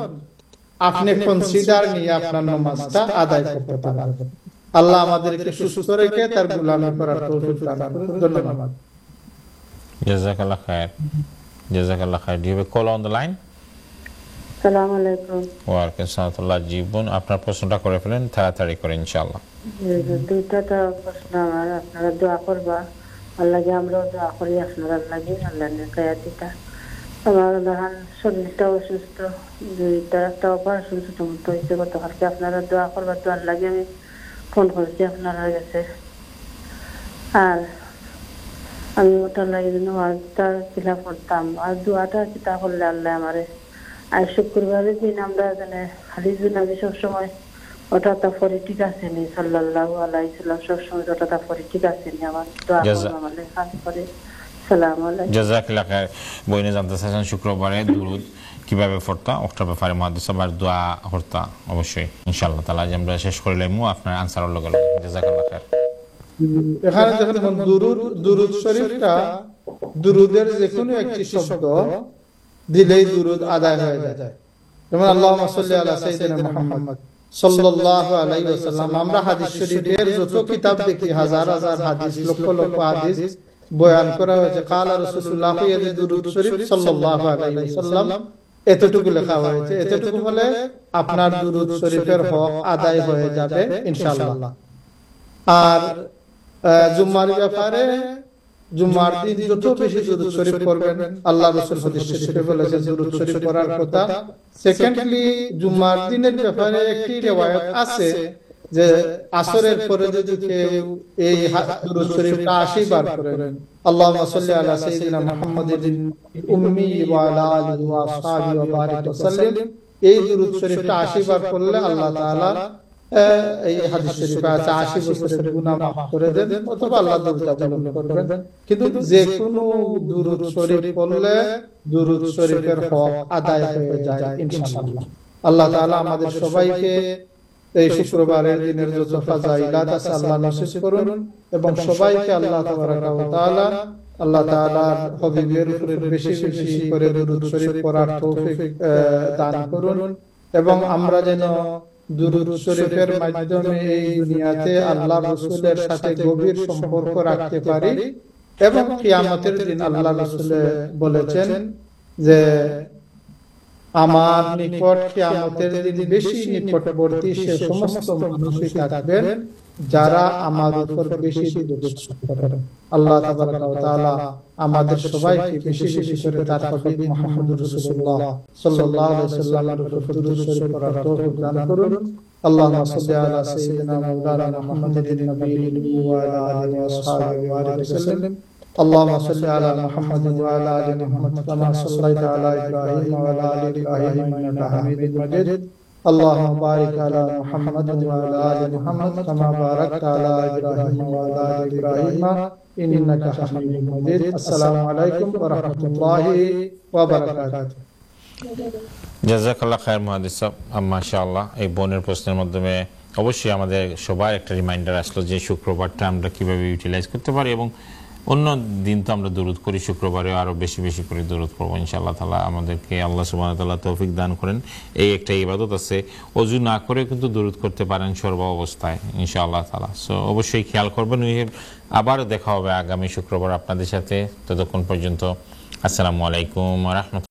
S2: আপনি কনসিডার নিয়ে আপনার নামাজটা আদায় করতে পারবেন। আল্লাহ আমাদেরকে সুস্থ রেখে তার গোলামি করার তৌফিক দান করুন। ধন্যবাদ।
S1: জাযাকাল্লাহ খায়ের। জাযাকাল্লাহ খায়ের। Do you have a call on the line?
S5: আসসালামু আলাইকুম।
S1: ওয়ালাইকুম আসসালাম। জীবন আপনার প্রশ্নটা করে ফেলেন তাড়াতাড়ি করে ইনশাআল্লাহ।
S5: দুইটা প্রশ্ন আমার, আপনারা দোয়া করবা, আল্লাহকে আমরাও দোয়া করি আপনারা লাগে আল্লাহ নেকায়াতিটা। আমার ধরেন শরীরটা অসুস্থ, দুইটা একটা অপারেশন ছোট মতো হয়েছে গতকালকে, আপনারা দোয়া করবা, দোয়ার লাগে আমি ফোন করেছি আপনারা গেছে। আর আমি ওটার লাগে নামাজটা কিলা করতাম, আর দোয়াটা কিতা করলে আল্লাহ আমারে। আর শুক্রবারের দিন আমরা খালি জুনাবি সবসময় ওটা তা পরে ঠিক আছে নি, সাল্লাল্লাহু আলাইহি সাল্লাম সবসময় ওটা তা পরে ঠিক আছে নি, আমার দোয়া করলাম আমাদের খাস করে। সালামু আলাইকুম।
S1: জাযাকাল্লাহ খায়ের। বইনে জানতে চাইছেন শুক্রবারে দুরুদ কিভাবে পড়তা, ওটার ব্যাপারে মুহাদ্দিসবার দোয়া করতা অবশ্যই ইনশাআল্লাহ তাআলা। যে আমরা শেষ করে লাইমু আপনার আনসার লগে লগে। জাযাকাল্লাহ খায়ের।
S2: এখানে দেখুন দুরুদ শরীফটা দুরুদের যে কোনো একটি শব্দ দিলেই দুরুদ আদায় হয়ে যায়। যেমন আল্লাহুম্মা সাল্লি আলা সাইয়্যিদিনা মুহাম্মদ সাল্লাল্লাহু আলাইহি ওয়াসাল্লাম। আমরা হাদিস শরীফের যত কিতাব দেখি হাজার হাজার হাদিস, লক্ষ লক্ষ হাদিস বয়ান করা হয়েছে কালা রাসূলুল্লাহ ইয়াজি দুরুদ শরীফ সাল্লাল্লাহু আলাইহি ওয়াসাল্লাম, এতটুকু লেখা হয়েছে। এতটুকু হলে আপনার দুরুদ শরীফের হক আদায় হয়ে যাবে ইনশাআল্লাহ। আর জুম্মার ব্যাপারে জুম্মার দিন যত বেশি দুরূদ শরীফ পড়বেন, আল্লাহ রাসূল হাদিস শরীফে বলেছেন দুরূদ শরীফ পড়ার কথা। সেকেন্ডলি জুম্মার দিনের ব্যাপারে একটি রিওয়ায়াত আছে যে আসরের পরে যদি কেউ এই দুরূদ শরীফটা 80 বার করেন, আল্লাহুম্মা সাল্লি আলা সাইয়্যিদিনা মুহাম্মাদিন উম্মি ওয়া আলা আলিহি ওয়া আসহাবিহি ওয়া বারিক ওয়া সাল্লিম, এই দুরূদ শরীফটা 80 বার পড়লে আল্লাহ তাআলা এই হাদিস শরীফে আছে 80 বছরের গুনাহ মাফ করে দেন অথবা আল্লাহ দরজা বুলন্দ করবেন। কিন্তু যে কোনো দুরূদ শরীফ পড়লে দুরূদ শরীফের হক আদায় হয়ে যায় ইনশাআল্লাহ। আল্লাহ তাআলা আমাদের সবাইকে এই শুক্রবারের দিনের যত ফাজাইলাত আছে আল্লাহ নসিব করুন এবং সবাইকে আল্লাহ তাবারাকা ওয়া তাআলা আল্লাহ তাআলার হাবিবের উপরে বেশি বেশি করে দুরূদ শরীফ পড়ার তৌফিক দান করুন এবং আমরা যেন দুরূদ শরীফের মাধ্যমে এই দুনিয়াতে আল্লাহ রাসূলের সাথে গভীর সম্পর্ক রাখতে পারি এবং কিয়ামতের দিন আল্লাহ রাসূল বলেছেন যে আমার নিকট কিয়ামতের দিন বেশি নিকটবর্তী সে সমস্ত মানুষই থাকবেন যারা আমার উপর বেশি দুরূদ পড়ে। আল্লাহ তাবারাকা ওয়া তাআলা আমাদের সবাইকে বেশি বেশি করে তার হাবিব মুহাম্মদুর রাসূলুল্লাহ সাল্লাল্লাহু আলাইহি ওয়াসাল্লামের উপর দুরূদ শরীফ পড়ার তৌফিক দান করুন। আল্লাহুম্মা সাল্লি আলা সাইয়্যিদিনা মাওলানা মুহাম্মাদিন নাবিয়্যিল উম্মি ওয়া আলা আলিহি ওয়া আসহাবিহি ওয়া বারিক ওয়া সাল্লিম। اللهم صل على محمد وعلى ال محمد كما صليت على ابراهيم وعلى ال ابراهيم انك حميد مجيد. اللهم بارك على محمد وعلى ال محمد كما باركت على ابراهيم وعلى ال ابراهيم انك حميد مجيد. السلام عليكم ورحمة الله وبركاته.
S1: জাযাকাল্লাহ খায়ের মুহাদ্দিস সাহেব। মাশাআল্লাহ, এই বোনের প্রশ্নের মাধ্যমে অবশ্যই আমাদের সবার একটা রিমাইন্ডার আসলো যে শুক্রবারটা আমরা কিভাবে ইউটিলাইজ করতে পারি এবং অন্য দিন তো আমরা দুরূদ করি, শুক্রবারে আরো বেশি বেশি করে দুরূদ পড়বো ইনশাআল্লাহ তাআলা। আমাদেরকে আল্লাহ সুবহানাহু ওয়া তাআলা তৌফিক দান করেন। এই একটা ইবাদত আছে, ওযু না করে কিন্তু দুরূদ করতে পারেন সর্ব অবস্থায় ইনশাআল্লাহ তাআলা। সো অবশ্যই খেয়াল করবেন। আবার দেখা হবে আগামী শুক্রবার আপনাদের সাথে। ততক্ষণ পর্যন্ত আসসালামু আলাইকুম ওয়া রাহমাতুল্লাহ।